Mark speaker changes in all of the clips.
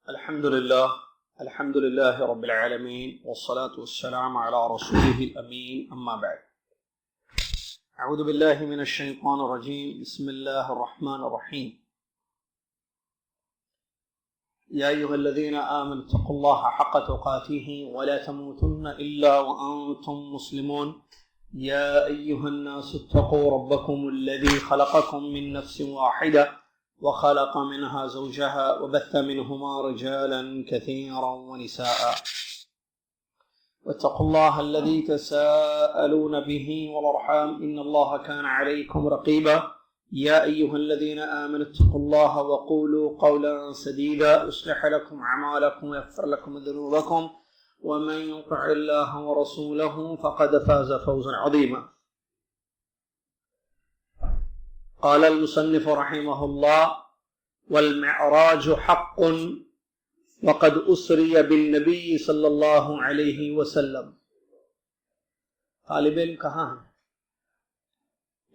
Speaker 1: الحمد لله رب العالمين والصلاة والسلام على رسوله الأمين أما بعد. أعوذ بالله من الشيطان الرجيم. بسم الله الرحمن الرحيم. يا أيها الذين آمنوا اتقوا الله حق تقاته ولا تموتن إلا وأنتم مسلمون. يا أيها الناس اتقوا ربكم الذي خلقكم من نفس واحدة وخلق منها زوجها وبث منهما رجالا كثيرا ونساء واتقوا الله الذي تساءلون به والأرحام إن الله كان عليكم رقيبا. يا أيها الذين آمنوا اتقوا الله وقولوا قولا سديدا يصلح لكم أعمالكم ويغفر لكم ذنوبكم ومن يطع الله ورسوله فقد فاز فوزا عظيما. قال المصنف رحمه الله: والمعراج حق وقد أسري بالنبي صلی اللہ علیہ وسلم. طالب علم کہاں ہیں؟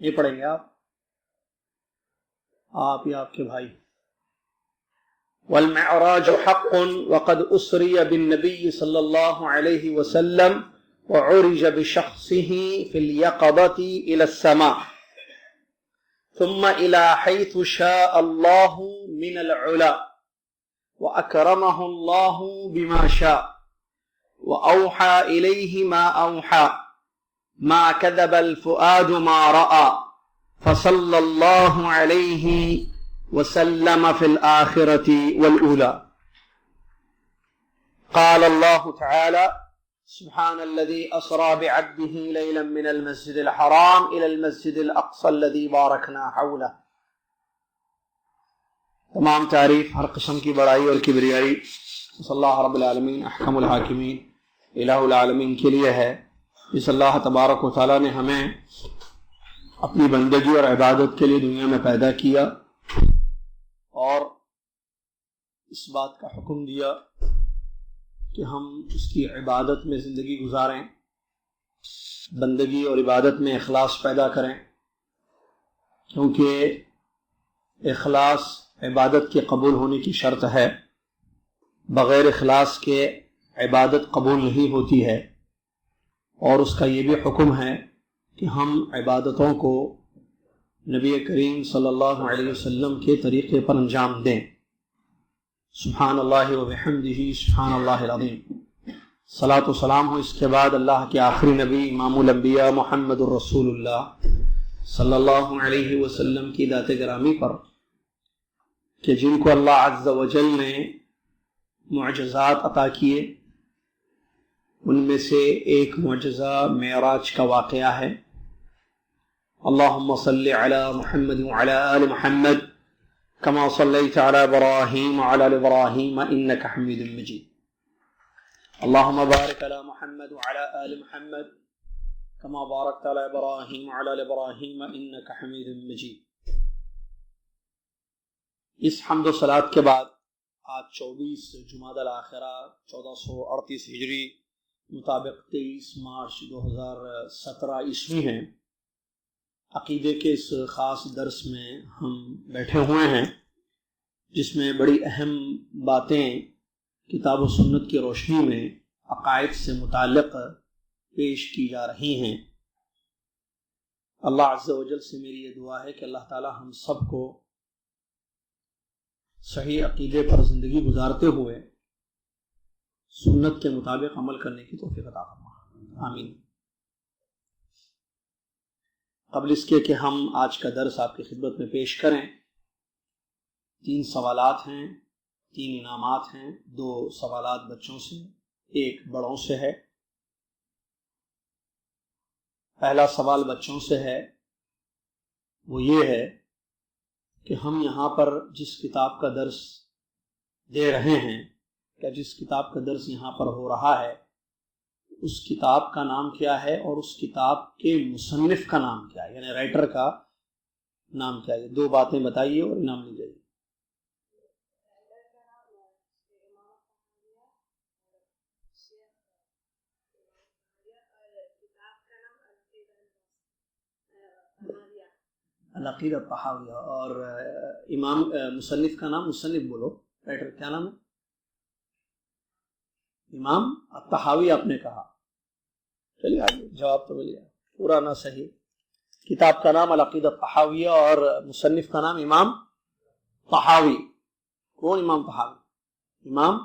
Speaker 1: یہ پڑھیں گے آپ یا آپ کے بھائی. والمعراج حق وقد أسري بالنبي صلی اللہ علیہ وسلم وعرج بشخصه في اليقظة إلى السماء ثم إلى حيث شاء الله من العلا وأكرمه الله بما شاء وأوحى إليه ما أوحى ما كذب الفؤاد ما رأى فصلى الله عليه وسلم في الآخرة والأولى. قال الله تعالى: سبحان الذي أسرى بعبده ليلا من المسجد الحرام إلى المسجد الأقصى الذي باركنا حوله. تمام تعریف، ہر قسم کی بڑائی اور کبریائی صلی اللہ رب العالمین احکم الحاکمین الہ العالمین کے لیے ہے. اس اللہ تبارک و تعالیٰ نے ہمیں اپنی بندگی اور عبادت کے لیے دنیا میں پیدا کیا اور اس بات کا حکم دیا کہ ہم اس کی عبادت میں زندگی گزاریں، بندگی اور عبادت میں اخلاص پیدا کریں، کیونکہ اخلاص عبادت کے قبول ہونے کی شرط ہے. بغیر اخلاص کے عبادت قبول نہیں ہوتی ہے. اور اس کا یہ بھی حکم ہے کہ ہم عبادتوں کو نبی کریم صلی اللہ علیہ وسلم کے طریقے پر انجام دیں. سبحان اللہ و بحمدہ سبحان اللہ العظیم. صلاۃ و سلام ہو اس کے بعد اللہ کے آخری نبی امام الانبیاء محمد الرسول اللہ صلی اللہ علیہ وسلم کی ذات گرامی پر، کہ جن کو اللہ عز و جل نے معجزات عطا کیے. ان میں سے ایک معجزہ معراج کا واقعہ ہے. اللہم صلی علی محمد وعلی آل محمد كما صليت على إبراهيم وعلى آل إبراهيم إنك حميد مجيد. اللهم بارك على محمد وعلى آل محمد كما باركت على إبراهيم وعلى آل إبراهيم إنك حميد مجيد. اس حمد و صلات کے بعد آج 24 جمادی الاخرہ 1438 ہجری مطابق 23 مارچ 2017 عیسوی ہیں. عقیدے کے اس خاص درس میں ہم بیٹھے ہوئے ہیں جس میں بڑی اہم باتیں کتاب و سنت کی روشنی میں عقائد سے متعلق پیش کی جا رہی ہیں. اللہ عز و جل سے میری یہ دعا ہے کہ اللہ تعالی ہم سب کو صحیح عقیدے پر زندگی گزارتے ہوئے سنت کے مطابق عمل کرنے کی توفیق عطا فرمائے. آمین. قبل اس کے کہ ہم آج کا درس آپ کی خدمت میں پیش کریں، 3 سوالات ہیں، 3 انعامات ہیں. 2 سوالات بچوں سے، 1 بڑوں سے ہے. پہلا سوال بچوں سے ہے، وہ یہ ہے کہ ہم یہاں پر جس کتاب کا درس دے رہے ہیں یا جس کتاب کا درس یہاں پر ہو رہا ہے، اس کتاب کا نام کیا ہے اور اس کتاب کے مصنف کا نام کیا ہے، یعنی رائٹر کا نام کیا ہے؟ 2 باتیں بتائیے اور انعام لے جائیے. العقیدہ الطحاویہ. اور امام مصنف کا نام، مصنف بولو، رائٹر کیا نام ہے؟ امام الطحاوی آپ نے کہا. چلیے آگے جواب تو مل گیا. پورا نہ صحیح. کتاب کا نام العقیدہ الطحاویہ اور مصنف کا نام امام طحاوی. کون امام طحاوی؟ امام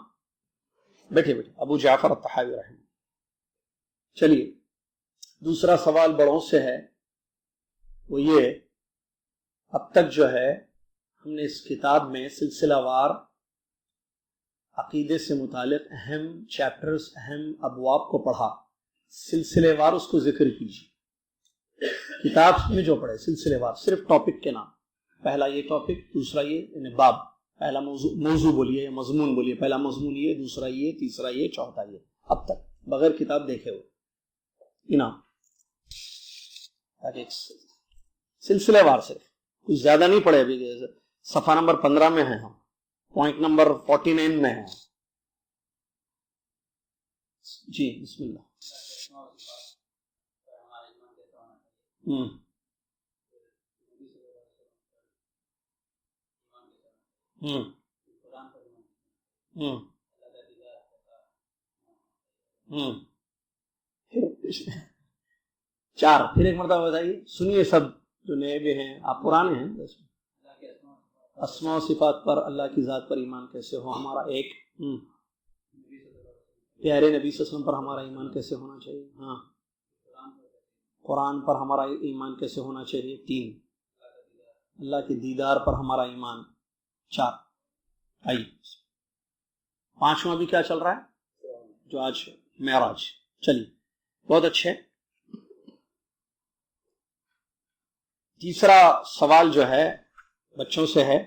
Speaker 1: بیٹھے ابو جعفر الطحاوی رحمہ. چلیے دوسرا سوال بڑوں سے ہے، وہ یہ، اب تک جو ہے ہم نے اس کتاب میں سلسلہ وار عقیدے سے متعلق اہم چیپٹرز، اہم ابواب کو پڑھا. سلسلے وار اس کو ذکر کیجیے. کتاب میں جو پڑھے سلسلے وار، صرف ٹاپک کے نام، پہلا یہ ٹاپک، دوسرا یہ یعنی باب، پہلا موضوع بولیے یا مضمون بولیے، پہلا مضمون یہ، دوسرا یہ، تیسرا یہ، چوتھا یہ، اب تک بغیر کتاب دیکھے ہوئے انعام. سلسلے وار صرف، کچھ زیادہ نہیں پڑھے. ابھی صفحہ نمبر 15 میں ہیں ہم، پوائنٹ نمبر 49 میں ہیں. جی بسم اللہ. چار پھر ایک مرتبہ بتائیے، سنیے سب جو نئے بھی ہیں، آپ پرانے ہیں. اسماء و صفات پر، اللہ کی ذات پر ایمان کیسے ہو ہمارا ایک. پیارے نبی صلی اللہ علیہ وسلم پر ہمارا ایمان کیسے ہونا چاہیے. ہاں. قرآن پر ہمارا ایمان کیسے ہونا چاہیے. 3. اللہ کے دیدار پر ہمارا ایمان. 4. آئیے 5واں بھی کیا چل رہا ہے، جو آج معراج. چلیے بہت اچھے. تیسرا سوال جو ہے بچوں سے ہے،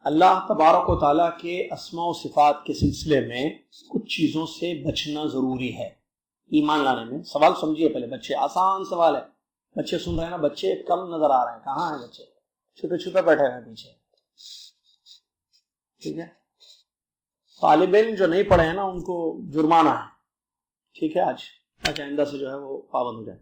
Speaker 1: اللہ تبارک و تعالیٰ کے اسماء و صفات کے سلسلے میں کچھ چیزوں سے بچنا ضروری ہے ایمان لانے میں. سوال سمجھیے پہلے بچے، آسان سوال ہے. بچے سن رہے ہیں نا، بچے کم نظر آ رہے ہیں. کہاں ہیں بچے؟ چھپے چھپے بیٹھے ہیں پیچھے. ٹھیک ہے، طالب علم جو نہیں پڑھے ہیں نا ان کو جرمانہ ہے. ٹھیک ہے، آج آئندہ سے جو ہے وہ پابند ہو جائے.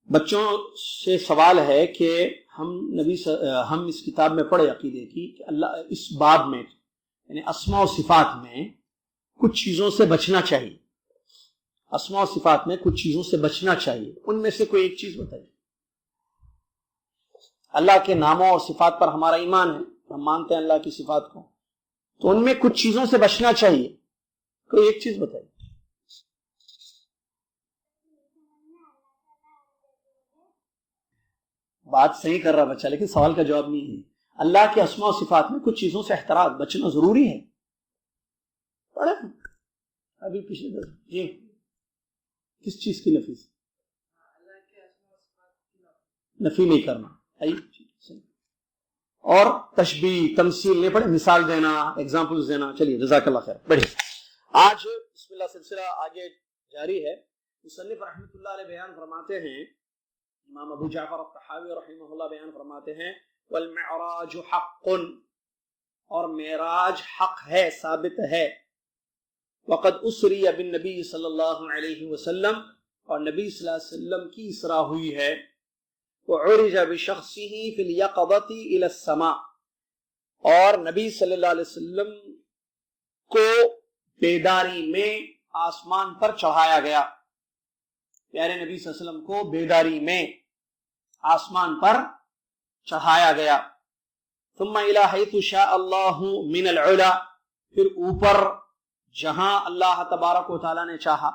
Speaker 1: بچوں سے سوال ہے کہ ہم اس کتاب میں پڑھے عقیدے کی کہ اللہ اس باب میں یعنی اسماء و صفات میں کچھ چیزوں سے بچنا چاہیے. اسماء و صفات میں کچھ چیزوں سے بچنا چاہیے. ان میں سے کوئی ایک چیز بتائیے. اللہ کے ناموں اور صفات پر ہمارا ایمان ہے، ہم مانتے ہیں اللہ کی صفات کو، تو ان میں کچھ چیزوں سے بچنا چاہیے. کوئی ایک چیز بتائیے. بات صحیح کر رہا بچہ، لیکن سوال کا جواب نہیں ہے. اللہ کے اسماء و صفات میں کچھ چیزوں سے احتراز بچنا ضروری ہے. پڑھے ابھی پچھلے جی کس چیز کی نفی؟ نفی نہیں کرنا. اور تشبیہ تمثیل نہیں پڑھے، مثال دینا، ایگزامپلز دینا. چلیے جزاک اللہ خیر. بڑھیے آج بسم اللہ سلسلہ آگے جاری ہے. مصنف رحمۃ اللہ علیہ بیان فرماتے ہیں، امام ابو جعفر الطحاوی رحمہ اللہ بیان فرماتے ہیں، والمعراج حق، اور معراج حق ہے، ثابت ہے. وقد اسری بالنبی صلی اللہ علیہ وسلم، اور نبی صلی اللہ علیہ وسلم کی اسراء ہوئی ہے. وعرج بشخصه في اليقظة الى السماء، اور نبی صلی اللہ علیہ وسلم کو بیداری میں آسمان پر چڑھایا گیا. پیارے نبی صلی اللہ علیہ وسلم کو بیداری میں آسمان پر چڑھایا گیا. ثم الى حيث شاء الله من العلا، پھر اوپر جہاں اللہ تبارک و تعالیٰ نے چاہا.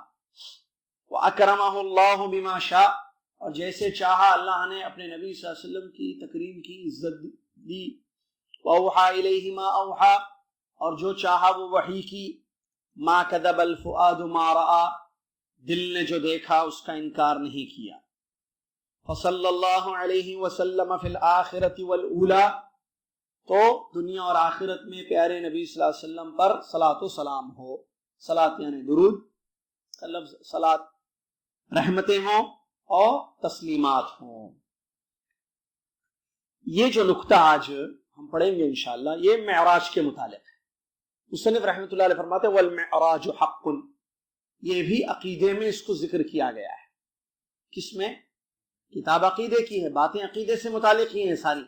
Speaker 1: وَأَكْرَمَهُ اللَّهُ بِمَا شَاءَ، اور جیسے چاہا اللہ نے اپنے نبی صلی اللہ علیہ وسلم کی تکریم کی، عزت دی. وَأَوْحَى إِلَيْهِ مَا أَوْحَى، اور جو چاہا وہ وحی کی. مَا كَذَبَ الْفُؤَادُ مَا رَأَى، دل نے جو دیکھا اس کا انکار نہیں کیا. فصلی اللہ علیہ وسلم فی الآخرۃ والأولی، تو دنیا اور آخرت میں پیارے نبی صلی اللہ علیہ وسلم پر صلاۃ و سلام ہو. صلاۃ یعنی درود، لفظ صلاۃ رحمتیں ہوں اور تسلیمات ہوں. یہ جو نقطہ آج ہم پڑھیں گے انشاءاللہ، یہ معراج کے متعلق ہے. مصنف رحمۃ اللہ علیہ فرماتے ہیں والمعراج حق، یہ بھی عقیدے میں اس کو ذکر کیا گیا ہے. کس میں؟ کتاب عقیدے کی ہے، باتیں عقیدے سے متعلق ہی ہیں ساری.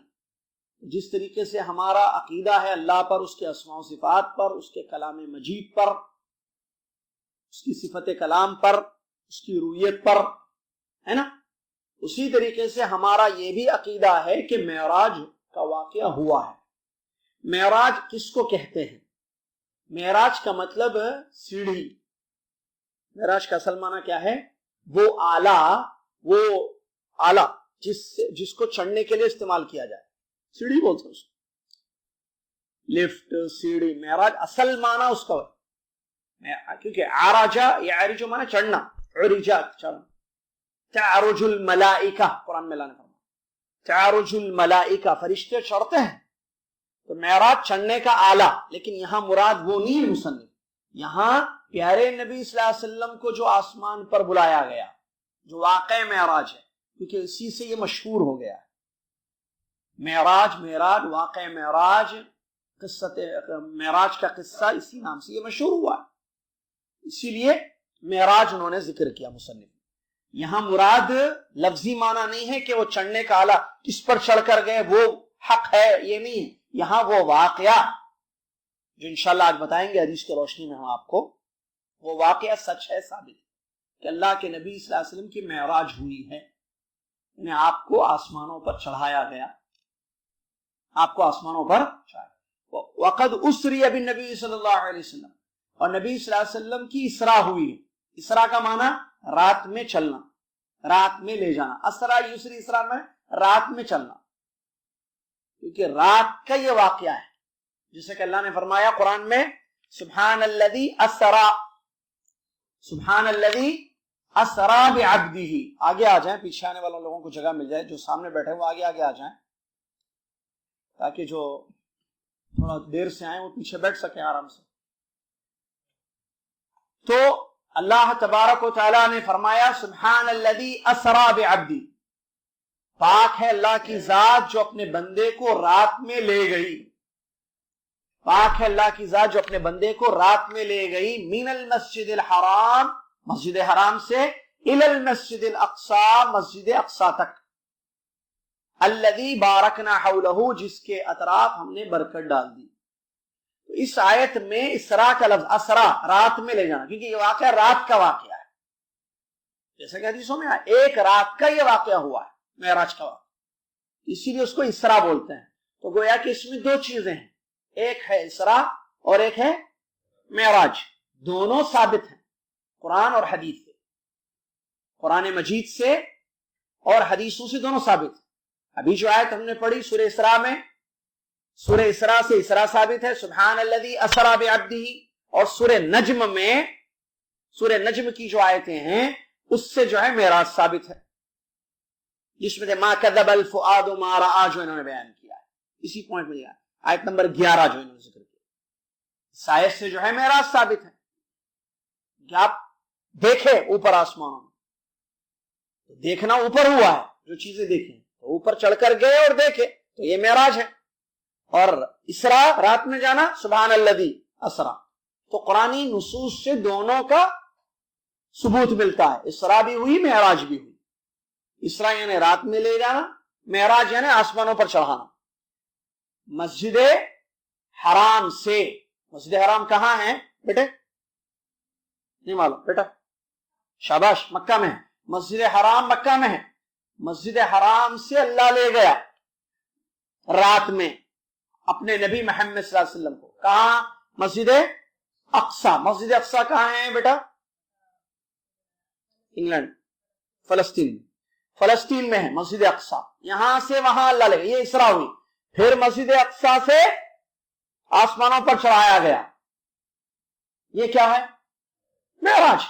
Speaker 1: جس طریقے سے ہمارا عقیدہ ہے اللہ پر، اس کے اسماء و صفات پر، اس کے کلام مجید پر، اس کی صفت کلام پر، اس کی رویت پر، ہے نا؟ اسی طریقے سے ہمارا یہ بھی عقیدہ ہے کہ معراج کا واقعہ ہوا ہے۔ معراج کس کو کہتے ہیں؟ معراج کا مطلب سیڑھی۔ معراج کا اصل معنی کیا ہے؟ وہ آلہ جس کو چڑھنے کے لیے استعمال کیا جائے، سیڑھی بولتے ہیں اس کو، لفٹ، سیڑھی۔ معراج اصل معنی اس کا، کیونکہ عرجا، یعرج معنی چڑھنا، عرجا چڑھنا۔ تعرج الملائکہ، قرآن میں اللہ نے فرمایا تعرج الملائکہ، فرشتے چڑھتے ہیں۔ تو معراج چڑھنے کا آلہ، لیکن یہاں مراد وہ نہیں ہے مصنف، یہاں پیارے نبی صلی اللہ علیہ وسلم کو جو آسمان پر بلایا گیا، جو واقع معراج ہے، کیونکہ اسی سے یہ مشہور ہو گیا ہے۔ معراج واقع معراج، قصت معراج کا قصہ اسی نام سے یہ مشہور ہوا ہے، اسی لیے معراج انہوں نے ذکر کیا مصنف۔ یہاں مراد لفظی معنی نہیں ہے کہ وہ چڑھنے کا آلہ، کس پر چڑھ کر گئے وہ حق ہے، یہ نہیں ہے۔ یہاں وہ واقعہ جو انشاءاللہ آج بتائیں گے حدیث کی روشنی میں ہم آپ کو، وہ واقعہ سچ ہے، ثابت کہ اللہ کے نبی صلی اللہ علیہ وسلم کی معراج ہوئی ہے، یعنی آپ کو آسمانوں پر چڑھایا گیا، آپ کو آسمانوں پر چڑھایا۔ وقد اسری بالنبی صلی اللہ علیہ وسلم، اور نبی صلی اللہ علیہ وسلم کی اسراء ہوئی ہے۔ اسراء کا معنی رات میں چلنا، رات میں لے جانا۔ اسرا یسری، اسراء میں رات میں چلنا، کیونکہ رات کا یہ واقعہ ہے، جسے کہ اللہ نے فرمایا قرآن میں سبحان الذی اسرا، سبحان الذی اسرا بعبدہ۔ آگے آ جائیں، پیچھے آنے والوں لوگوں کو جگہ مل جائے، جو سامنے بیٹھے وہ آگے آ جائیں، تاکہ جو تھوڑا دیر سے آئیں وہ پیچھے بیٹھ سکیں آرام سے۔ تو اللہ تبارک و تعالیٰ نے فرمایا سبحان الذی اسرا بعبدہ، پاک ہے اللہ کی ذات جو اپنے بندے کو رات میں لے گئی، پاک ہے اللہ کی ذات جو اپنے بندے کو رات میں لے گئی، من المسجد الحرام، مسجد حرام سے، الی المسجد الاقصی، مسجد اقصی تک، الذی بارکنا حولہ، جس کے اطراف ہم نے برکت ڈال دی۔ تو اس آیت میں اسراء کا لفظ، اسرا رات میں لے جانا، کیونکہ یہ واقعہ رات کا واقعہ ہے، جیسا کہ حدیثوں میں ایک رات کا یہ واقعہ ہوا ہے، معراج کا واقعہ، اسی لیے اس کو اسراء بولتے ہیں۔ تو گویا کہ اس میں دو چیزیں ہیں، ایک ہے اسراء اور ایک ہے معراج، دونوں ثابت ہیں قرآن اور حدیث سے، قرآن مجید سے اور حدیثوں سے، دونوں ثابت ہیں۔ ابھی جو آیت ہم نے پڑھی سورہ اسراء میں، سورہ اسراء سے اسراء ثابت ہے، سبحان الذی اسرا بعبدہ، اور سورہ نجم میں، سورہ نجم کی جو آیتیں ہیں اس سے جو ہے معراج ثابت ہے، جس میں ما کذب الفؤاد ما رأى، جو انہوں نے بیان کیا ہے اسی پوائنٹ میں، آیت نمبر 11 جو انہوں نے ذکر کیا، اس آیت سے جو ہے معراج ثابت ہے کہ آپ دیکھیں اوپر آسمانوں میں، تو دیکھنا اوپر ہوا ہے، جو چیزیں دیکھیں تو اوپر چڑھ کر گئے اور دیکھے، تو یہ معراج ہے۔ اور اسراء رات میں جانا، سبحان الذی اسرا، تو قرآنی نصوص سے دونوں کا ثبوت ملتا ہے، اسراء بھی ہوئی، معراج بھی ہوئی۔ اسراء یعنی رات میں لے جانا، معراج یعنی آسمانوں پر چڑھانا۔ مسجد حرام سے، مسجد حرام کہاں ہے بیٹے؟ نہیں معلوم بیٹا؟ شاباش، مکہ میں ہے، مسجد حرام مکہ میں ہے۔ مسجد حرام سے اللہ لے گیا رات میں اپنے نبی محمد صلی اللہ علیہ وسلم کو، کہاں؟ مسجد اقصی۔ مسجد اقصی کہاں ہے بیٹا؟ انگلینڈ، فلسطین، فلسطین میں ہے مسجد اقصی، یہاں سے وہاں اللہ لے گیا، یہ اسراء ہوئی۔ پھر مسجد اقصی سے آسمانوں پر چڑھایا گیا، یہ کیا ہے؟ معراج۔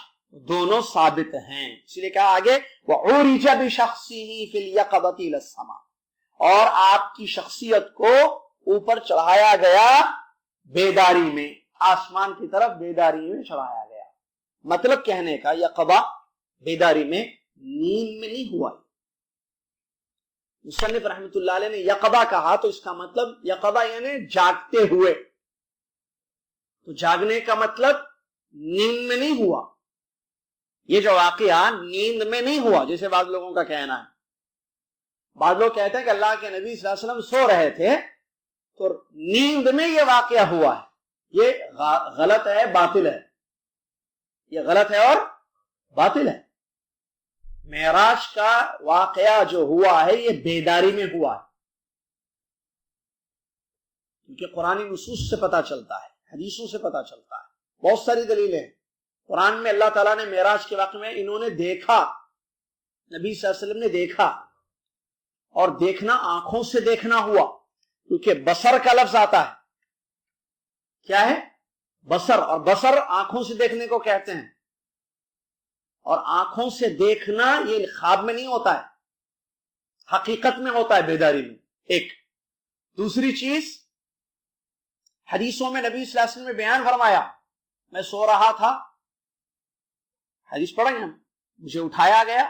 Speaker 1: دونوں ثابت ہیں، اس لیے کہا آگے وَعُرِجَ بِشَخْصِهِ فِي الْيَقَظَةِ إِلَى السَّمَاءِ، اور آپ کی شخصیت کو اوپر چڑھایا گیا بیداری میں، آسمان کی طرف بیداری میں چڑھایا گیا۔ مطلب کہنے کا یقظہ بیداری میں، نیند میں نہیں ہوا۔ مصنف رحمۃ اللہ علیہ نے یقظہ کہا تو اس کا مطلب یقظہ یعنی جاگتے ہوئے، تو جاگنے کا مطلب نیند میں نہیں ہوا۔ یہ جو واقعہ نیند میں نہیں ہوا جیسے بعض لوگوں کا کہنا ہے۔ بعض لوگ کہتے ہیں کہ اللہ کے نبی صلی اللہ علیہ وسلم سو رہے تھے تو نیند میں یہ واقعہ ہوا ہے، یہ غلط ہے، باطل ہے۔ یہ غلط ہے اور باطل ہے. معراج کا واقعہ جو ہوا ہے یہ بیداری میں ہوا ہے، کیونکہ قرآنی نصوص سے پتہ چلتا ہے، حدیثوں سے پتہ چلتا ہے، بہت ساری دلیلیں ہیں. قرآن میں اللہ تعالیٰ نے معراج کے واقعے میں انہوں نے دیکھا، نبی صلی اللہ علیہ وسلم نے دیکھا، اور دیکھنا آنکھوں سے دیکھنا ہوا، کیونکہ بصر کا لفظ آتا ہے. کیا ہے؟ بصر. اور بصر آنکھوں سے دیکھنے کو کہتے ہیں، اور آنکھوں سے دیکھنا یہ خواب میں نہیں ہوتا ہے، حقیقت میں ہوتا ہے، بیداری میں. ایک دوسری چیز، حدیثوں میں نبی صلی اللہ علیہ وسلم نے بیان فرمایا، میں سو رہا تھا، حدیث پڑھیں گے ہم، مجھے اٹھایا گیا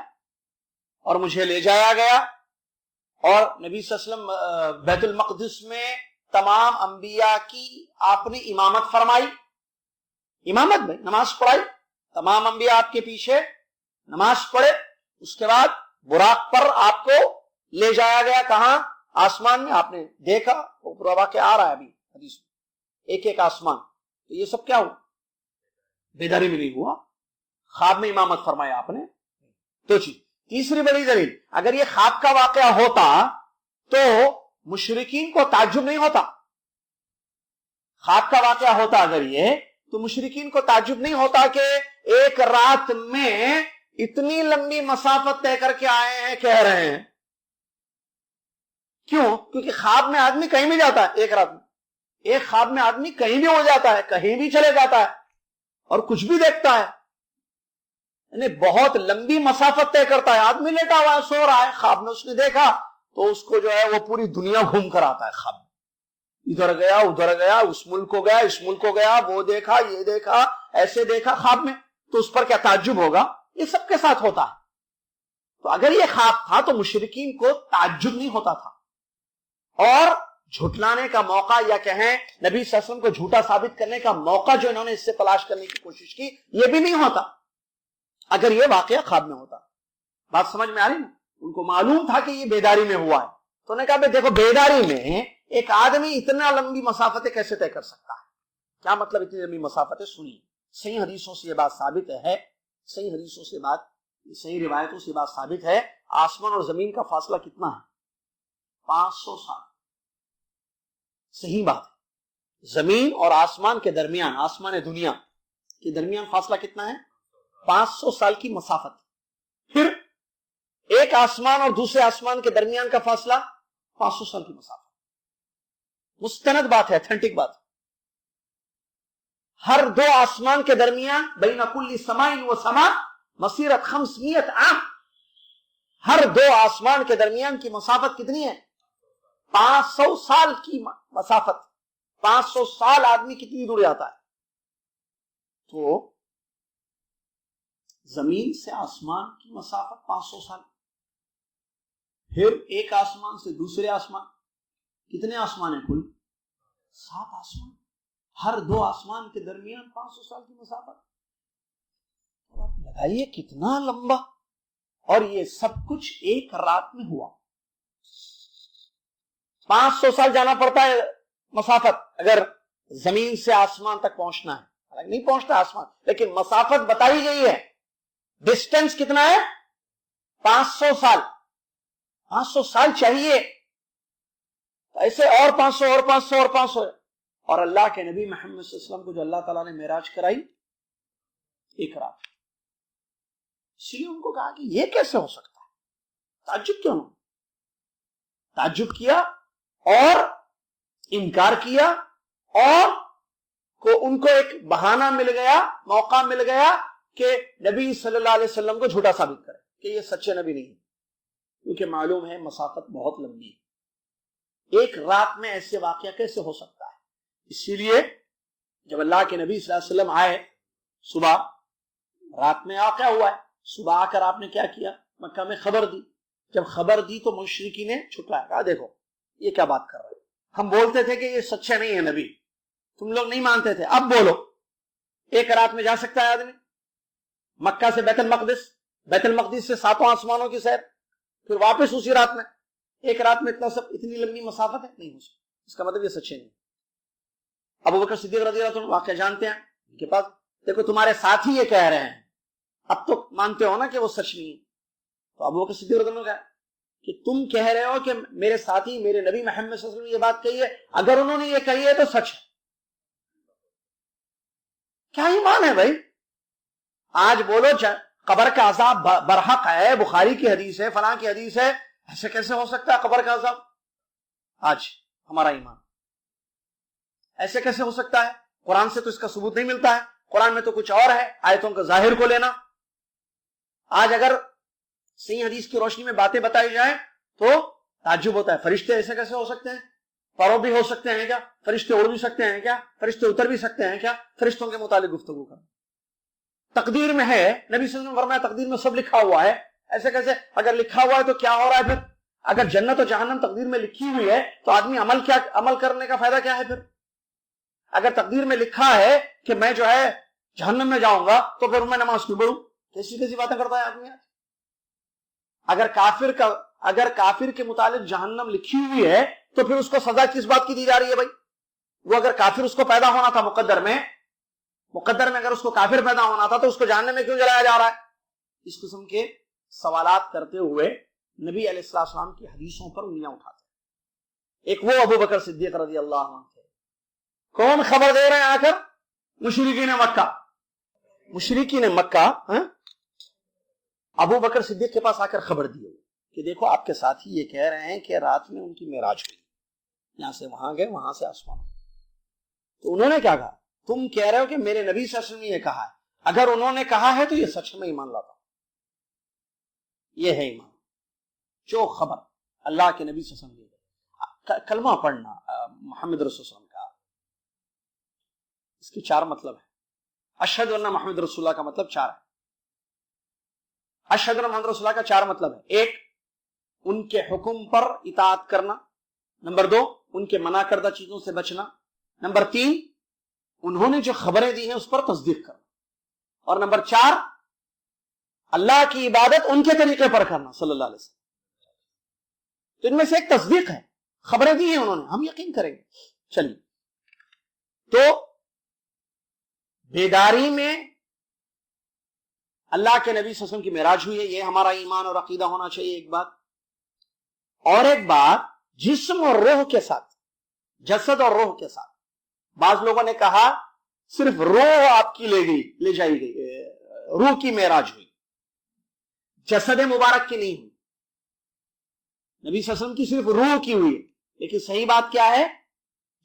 Speaker 1: اور مجھے لے جایا گیا، اور نبی صلی اللہ علیہ وسلم بیت المقدس میں تمام انبیاء کی آپ نے امامت فرمائی، امامت میں نماز پڑھائی، تمام انبیاء آپ کے پیچھے نماز پڑھے. اس کے بعد براق پر آپ کو لے جایا گیا، کہاں؟ آسمان میں. آپ نے دیکھا، وہ پورا واقعہ آ رہا ہے ابھی حدیث میں، ایک ایک آسمان. تو یہ سب کیا ہوا؟ بیداری میں نہیں ہوا، خواب میں امامت فرمایا آپ نے. تو جی تیسری بڑی دلیل، اگر یہ خواب کا واقعہ ہوتا تو مشرکین کو تعجب نہیں ہوتا. خواب کا واقعہ ہوتا اگر یہ، تو مشرکین کو تعجب نہیں ہوتا کہ ایک رات میں اتنی لمبی مسافت طے کر کے آئے ہیں، کہہ رہے ہیں. کیوں؟ کیونکہ خواب میں آدمی کہیں بھی جاتا ہے. ایک رات میں ایک خواب میں آدمی کہیں بھی ہو جاتا ہے، کہیں بھی چلے جاتا ہے اور کچھ بھی دیکھتا ہے، یعنی بہت لمبی مسافت طے کرتا ہے. آدمی لیٹا ہوا ہے، سو رہا ہے، خواب میں اس نے دیکھا تو اس کو جو ہے وہ پوری دنیا گھوم کر آتا ہے. خواب میں ادھر گیا، ادھر گیا، اس ملک کو گیا، اس ملک کو گیا، وہ دیکھا، یہ دیکھا، ایسے دیکھا خواب میں. تو اس پر کیا تعجب ہوگا؟ یہ سب کے ساتھ ہوتا ہے. تو اگر یہ خواب تھا تو مشرکین کو تعجب نہیں ہوتا تھا، اور جھٹلانے کا موقع، یا کہیں نبی صلی اللہ علیہ وسلم کو جھوٹا ثابت کرنے کا موقع جو انہوں نے اس سے تلاش کرنے کی کوشش کی، یہ بھی نہیں ہوتا اگر یہ واقعہ خواب میں ہوتا. بات سمجھ میں آ رہی نا؟ ان کو معلوم تھا کہ یہ بیداری میں ہوا ہے، تو انہوں نے کہا دیکھو بیداری میں ایک آدمی اتنا لمبی مسافتیں کیسے طے کر سکتا ہے؟ کیا مطلب اتنی لمبی مسافتیں؟ سنیے، صحیح حدیثوں سے یہ بات ثابت ہے، صحیح حدیثوں سے بات، صحیح روایتوں سے بات ثابت ہے. آسمان اور زمین کا فاصلہ کتنا ہے؟ 500 سال. صحیح بات ہے. زمین اور آسمان کے درمیان، آسمان دنیا کے درمیان فاصلہ کتنا ہے؟ 500 سال کی مسافت. پھر ایک آسمان اور دوسرے آسمان کے درمیان کا فاصلہ 500 سال کی مسافت. مستند بات ہے، اتھینٹک بات. ہر دو آسمان کے درمیان بین کل سماء و سماء مسیرت 500 عام. ہر دو آسمان کے درمیان کی مسافت کتنی ہے؟ 500 سال کی مسافت. 500 سال آدمی کتنی دور جاتا ہے؟ تو زمین سے آسمان کی مسافت 500 سال. پھر ایک آسمان سے دوسرے آسمان، کتنے آسمان ہیں کل؟ 7 آسمان. ہر دو آسمان کے درمیان 500 سال کی مسافت. آپ لگائیے کتنا لمبا. اور یہ سب کچھ ایک رات میں ہوا. 500 سال جانا پڑتا ہے مسافت اگر زمین سے آسمان تک پہنچنا ہے. حالانکہ نہیں پہنچتا آسمان، لیکن مسافت بتائی گئی ہے. ڈسٹینس کتنا ہے؟ 500 سال. 500 سال چاہیے، ایسے اور 500 اور 500 اور 500. اور اللہ کے نبی محمد صلی اللہ علیہ وسلم کو جو اللہ تعالیٰ نے معراج کرائی ایک رات. اس لیے ان کو کہا کہ یہ کیسے ہو سکتا ہے؟ تعجب کیوں؟ تعجب کیا اور انکار کیا، اور ان کو ایک بہانہ مل گیا، موقع مل گیا کہ نبی صلی اللہ علیہ وسلم کو جھوٹا ثابت کرے کہ یہ سچے نبی نہیں ہے، کیونکہ معلوم ہے مسافت بہت لمبی ہے. ایک رات میں ایسے واقعہ کیسے ہو سکتا ہے؟ اسی لیے جب اللہ کے نبی صلی اللہ علیہ وسلم آئے صبح، رات میں واقعہ ہوا ہے، صبح آ کر آپ نے کیا کیا؟ مکہ میں خبر دی. جب خبر دی تو مشرکی نے چھٹلایا، کہا دیکھو یہ کیا بات کر رہے ہیں، ہم بولتے تھے کہ یہ سچے نہیں ہے نبی، تم لوگ نہیں مانتے تھے، اب بولو ایک رات میں جا سکتا ہے آدمی مکہ سے بیت المقدس، بیت المقدس سے 7 آسمانوں کی سیر، پھر واپس اسی رات میں؟ ایک رات میں اتنی لمبی مسافت ہے؟ نہیں ہو سکتی. اس کا مطلب یہ سچے نہیں. ابو بکر صدیق رضی اللہ عنہ واقعہ جانتے ہیں، ان کے پاس دیکھو تمہارے ساتھی یہ کہہ رہے ہیں، اب تو مانتے ہو نا کہ وہ سچ نہیں ہے. تو ابو بکر صدیق رضی اللہ عنہ کہا کہ تم کہہ رہے ہو کہ میرے ساتھی میرے نبی محمد صلی اللہ علیہ وسلم نے یہ بات کہی ہے، اگر انہوں نے یہ کہی ہے تو سچ ہے. کیا ایمان ہے بھائی؟ آج بولو قبر کا عذاب برحق ہے، بخاری کی حدیث ہے، فلاں کی حدیث ہے، ایسے کیسے ہو سکتا ہے قبر کا عذاب؟ آج ہمارا ایمان ایسے کیسے ہو سکتا ہے؟ قرآن سے تو اس کا ثبوت نہیں ملتا ہے، قرآن میں تو کچھ اور ہے، آیتوں کا ظاہر کو لینا. آج اگر صحیح حدیث کی روشنی میں باتیں بتائی جائیں تو تعجب ہوتا ہے، فرشتے ایسے کیسے ہو سکتے ہیں؟ پرو بھی ہو سکتے ہیں کیا؟ فرشتے اڑ بھی سکتے ہیں کیا؟ فرشتے اتر بھی سکتے ہیں کیا؟ فرشتوں کے متعلق گفتگو کرنا تقدیر میں ہے، نبی صلی اللہ علیہ وسلم فرمایا تقدیر میں سب لکھا ہوا ہے. ایسے کیسے؟ اگر لکھا ہوا ہے تو کیا ہو رہا ہے پھر؟ اگر جنت و جہنم تقدیر میں لکھی ہوئی ہے تو آدمی عمل کرنے کا فائدہ کیا ہے پھر؟ اگر تقدیر میں لکھا ہے کہ میں جو ہے جہنم میں جاؤں گا تو پھر میں نماز کیوں پڑھوں؟ کیسی کیسی باتیں کرتا ہے آدمی. اگر کافر کے متعلق جہنم لکھی ہوئی ہے تو پھر اس کو سزا کس بات کی دی جا رہی ہے بھائی؟ وہ اگر کافر اس کو پیدا ہونا تھا مقدر میں اگر اس کو کافر پیدا ہونا تھا تو اس کو جہنم میں کیوں جلایا جا رہا ہے؟ اس قسم کے سوالات کرتے ہوئے نبی علیہ السلام کی حدیثوں پر انگلیاں اٹھاتے ہیں. ایک وہ ابو بکر صدیق رضی اللہ عنہ تھے. کون خبر دے رہے ہیں آ کر؟ مشرکین مکہ ابو بکر صدیق کے پاس آ کر خبر دی کہ دیکھو آپ کے ساتھی یہ کہہ رہے ہیں کہ رات میں ان کی معراج ہوئی، یہاں سے وہاں گئے، وہاں سے آسمان. تو انہوں نے کیا کہا؟ تم کہہ رہے ہو کہ میرے نبی صلی اللہ علیہ وسلم نے یہ کہا ہے، اگر انہوں نے کہا ہے تو یہ سچ میں ایمان لاتا ہوں. یہ ہے ایمان، جو خبر اللہ کے نبی صلی اللہ علیہ وسلم نے. کلمہ پڑھنا محمد رسول اللہ کا، اس کے 4 مطلب ہیں. اشہد ان محمد رسول اللہ کا مطلب 4 ہے. اشہد ان محمد رسول اللہ کا 4 مطلب ہے. 1، ان کے حکم پر اطاعت کرنا. نمبر 2، ان کے منع کردہ چیزوں سے بچنا. نمبر 3، انہوں نے جو خبریں دی ہیں اس پر تصدیق کرنا. اور نمبر 4، اللہ کی عبادت ان کے طریقے پر کرنا صلی اللہ علیہ وسلم. تو ان میں سے ایک تصدیق ہے، خبریں دی ہیں انہوں نے، ہم یقین کریں گے. چلیے، تو بیداری میں اللہ کے نبی صلی اللہ علیہ وسلم کی معراج ہوئی ہے، یہ ہمارا ایمان اور عقیدہ ہونا چاہیے. ایک بات. اور ایک بات، جسم اور روح کے ساتھ، جسد اور روح کے ساتھ. بعض لوگوں نے کہا صرف روح آپ کی لے جائی گئی، روح کی معراج ہوئی، جسد مبارک کی نہیں ہوئی. نبی صلی اللہ علیہ وسلم کی صرف روح کی ہوئی. لیکن صحیح بات کیا ہے؟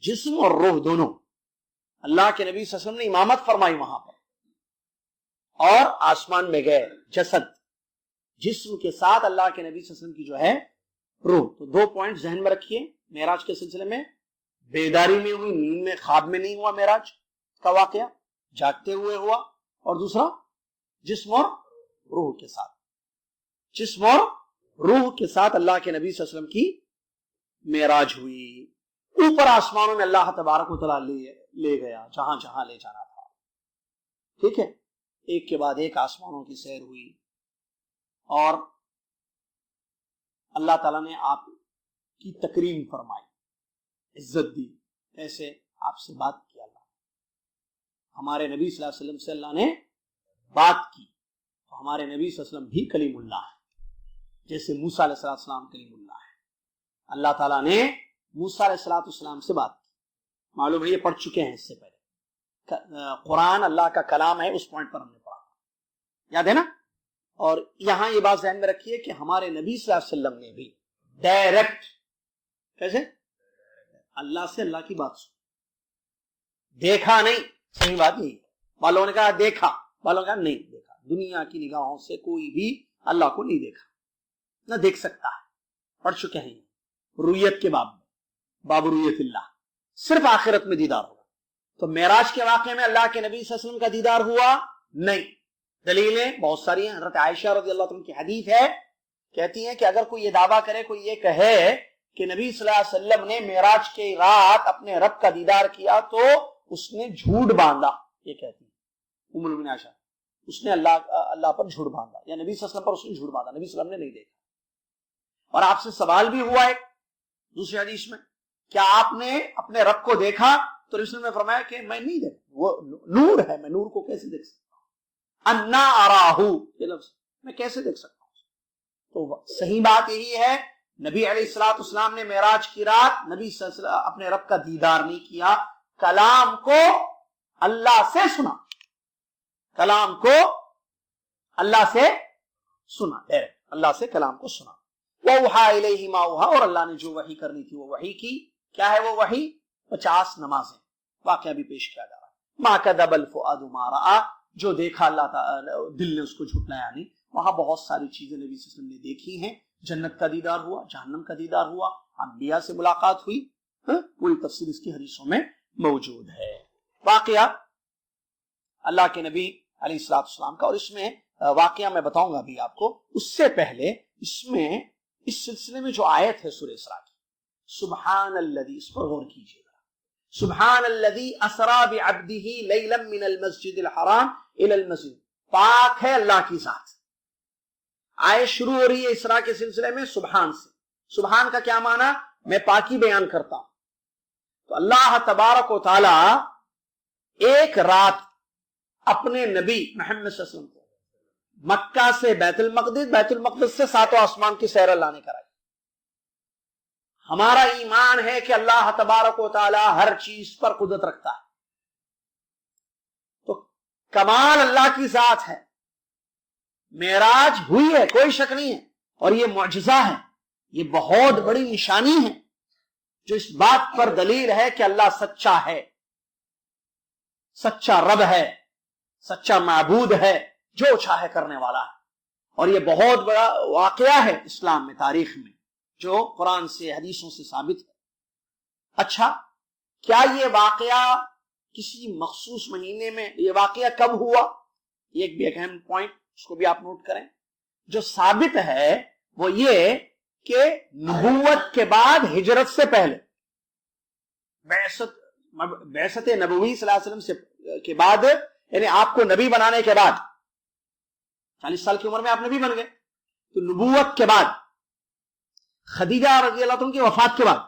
Speaker 1: جسم اور روح دونوں. اللہ کے نبی صلی اللہ علیہ وسلم نے امامت فرمائی وہاں پر، اور آسمان میں گئے. جسم کے ساتھ اللہ کے نبی صلی اللہ علیہ وسلم کی جو ہے روح. تو 2 پوائنٹ ذہن میں رکھیے معراج کے سلسلے میں. بیداری میں ہوئی، نیند میں، خواب میں نہیں ہوا معراج کا واقعہ، جاگتے ہوئے ہوا. اور دوسرا، جسم اور روح کے ساتھ. جسم اور روح کے ساتھ اللہ کے نبی صلی اللہ علیہ وسلم کی معراج ہوئی. اوپر آسمانوں میں اللہ تبارک و تعالی لے گیا جہاں جہاں لے جانا تھا. ٹھیک ہے، ایک کے بعد ایک آسمانوں کی سیر ہوئی، اور اللہ تعالیٰ نے آپ کی تکریم فرمائی، عزت دی. ایسے آپ سے بات کی اللہ، ہمارے نبی صلی اللہ علیہ وسلم سے اللہ نے بات کی. تو ہمارے نبی صلی اللہ علیہ وسلم بھی کلیم اللہ ہے، جیسے موسیٰ علیہ السلام کلیم اللہ ہے. اللہ تعالیٰ نے موسیٰ علیہ السلام سے بات کی. معلوم ہے یہ پڑھ چکے ہیں اس سے پہلے. قرآن اللہ کا کلام ہے، اس پوائنٹ پر ہم نے پڑھا، یاد ہے نا. اور یہاں یہ بات ذہن میں رکھیے کہ ہمارے نبی صلی اللہ علیہ وسلم نے بھی ڈائریکٹ، کیسے؟ اللہ سے اللہ کی بات سن، دیکھا نہیں. صحیح بات نہیں. والوں نے کہا دیکھا، والوں نے کہا نہیں دیکھا. دنیا کی نگاہوں سے کوئی بھی اللہ کو نہیں دیکھا، نہ دیکھ سکتا ہے. پڑھ چکے ہیں رویت کے باب میں، باب رویت اللہ. صرف آخرت میں دیدار ہوگا. تو معراج کے واقعے میں اللہ کے نبی صلی اللہ علیہ وسلم کا دیدار ہوا نہیں. دلیلیں بہت ساری ہیں. حضرت عائشہ رضی اللہ عنہ کی حدیث ہے، کہتی ہیں کہ اگر کوئی یہ دعویٰ کرے، کوئی یہ کہے کہ نبی صلی اللہ علیہ وسلم نے معراج کی رات اپنے رب کا دیدار کیا تو اس نے جھوٹ باندھا. یہ کہتی ہے ام المؤمنین عائشہ، اس نے اللہ پر جھوٹ باندھا، یا نبی صلی اللہ علیہ وسلم پر اس نے جھوٹ باندھا، نبی صلی اللہ علیہ وسلم نے نہیں دیکھا. اور آپ سے سوال بھی ہوا ایک دوسری حدیث میں، کیا آپ نے اپنے رب کو دیکھا؟ تو رسول نے فرمایا کہ میں نہیں دیکھ، وہ نور ہے، میں نور کو کیسے دیکھ سکتا ہوں؟ انا اراہو، یہ لفظ میں کیسے دیکھ سکتا ہوں؟ تو صحیح بات یہی ہے، نبی علیہ الصلوۃ والسلام نے معراج کی رات نبی صلی اللہ علیہ وسلم اپنے رب کا دیدار نہیں کیا، کلام کو اللہ سے سنا، کلام کو اللہ سے سنا، اللہ سے کلام کو سنا۔ وَأَوْحَىٰ إِلَيْهِ مَا أَوْحَىٰ، اور اللہ نے جو وحی کرنی تھی وہ وحی کی۔ کیا ہے وہ وحی؟ 50 نمازیں۔ واقعہ بھی پیش کیا جا رہا ہے، مَا كَذَبَ الْفُؤَادُ مَا رَأَىٰ، جو دیکھا اللہ تعالی دل نے اس کو جھٹلایا نہیں۔ وہاں بہت ساری چیزیں نبی صلی اللہ علیہ وسلم نے دیکھی ہیں، جنت کا دیدار ہوا، جہنم کا دیدار ہوا، انبیاء سے ملاقات ہوئی، پوری تفصیل اس کی حدیثوں میں موجود ہے۔ واقعہ اللہ کے نبی علیہ الصلوۃ والسلام کا، اور اس میں واقعہ میں بتاؤں گا بھی آپ کو، اس سے پہلے اس میں اس سلسلے میں جو آیت ہے سورہ اسراء کی، سبحان الذی، اس پر غور کیجیے گا، سبحان الذی اسریٰ بعبدہ لیلا من المسجد الحرام الی المسجد، پاک ہے اللہ کی ذات۔ آیت شروع ہو رہی ہے اسراء کے سلسلے میں سبحان سے۔ سبحان کا کیا معنی؟ میں پاکی بیان کرتا ہوں۔ تو اللہ تبارک و تعالی ایک رات اپنے نبی محمد صلی اللہ علیہ وسلم کو مکہ سے بیت المقدس، بیت المقدس سے 7 آسمان کی سیر اللہ نے کرائی۔ ہمارا ایمان ہے کہ اللہ تبارک و تعالی ہر چیز پر قدرت رکھتا ہے، تو کمال اللہ کی ذات ہے۔ معراج ہوئی ہے، کوئی شک نہیں ہے، اور یہ معجزہ ہے، یہ بہت بڑی نشانی ہے جو اس بات پر دلیل ہے کہ اللہ سچا ہے، سچا رب ہے، سچا معبود ہے، جو چاہے کرنے والا ہے۔ اور یہ بہت بڑا واقعہ ہے اسلام میں، تاریخ میں، جو قرآن سے حدیثوں سے ثابت ہے۔ اچھا، کیا یہ واقعہ کسی مخصوص مہینے میں، یہ واقعہ کب ہوا؟ یہ بھی ایک اہم پوائنٹ، اس کو بھی آپ نوٹ کریں۔ جو ثابت ہے وہ یہ کہ نبوت کے بعد، ہجرت سے پہلے، بعثت نبوی صلی اللہ علیہ وسلم کے بعد، یعنی آپ کو نبی بنانے کے بعد، 40 سال کی عمر میں آپ نبی بن گئے، تو نبوت کے بعد، خدیجہ رضی اللہ عنہ کی وفات کے بعد،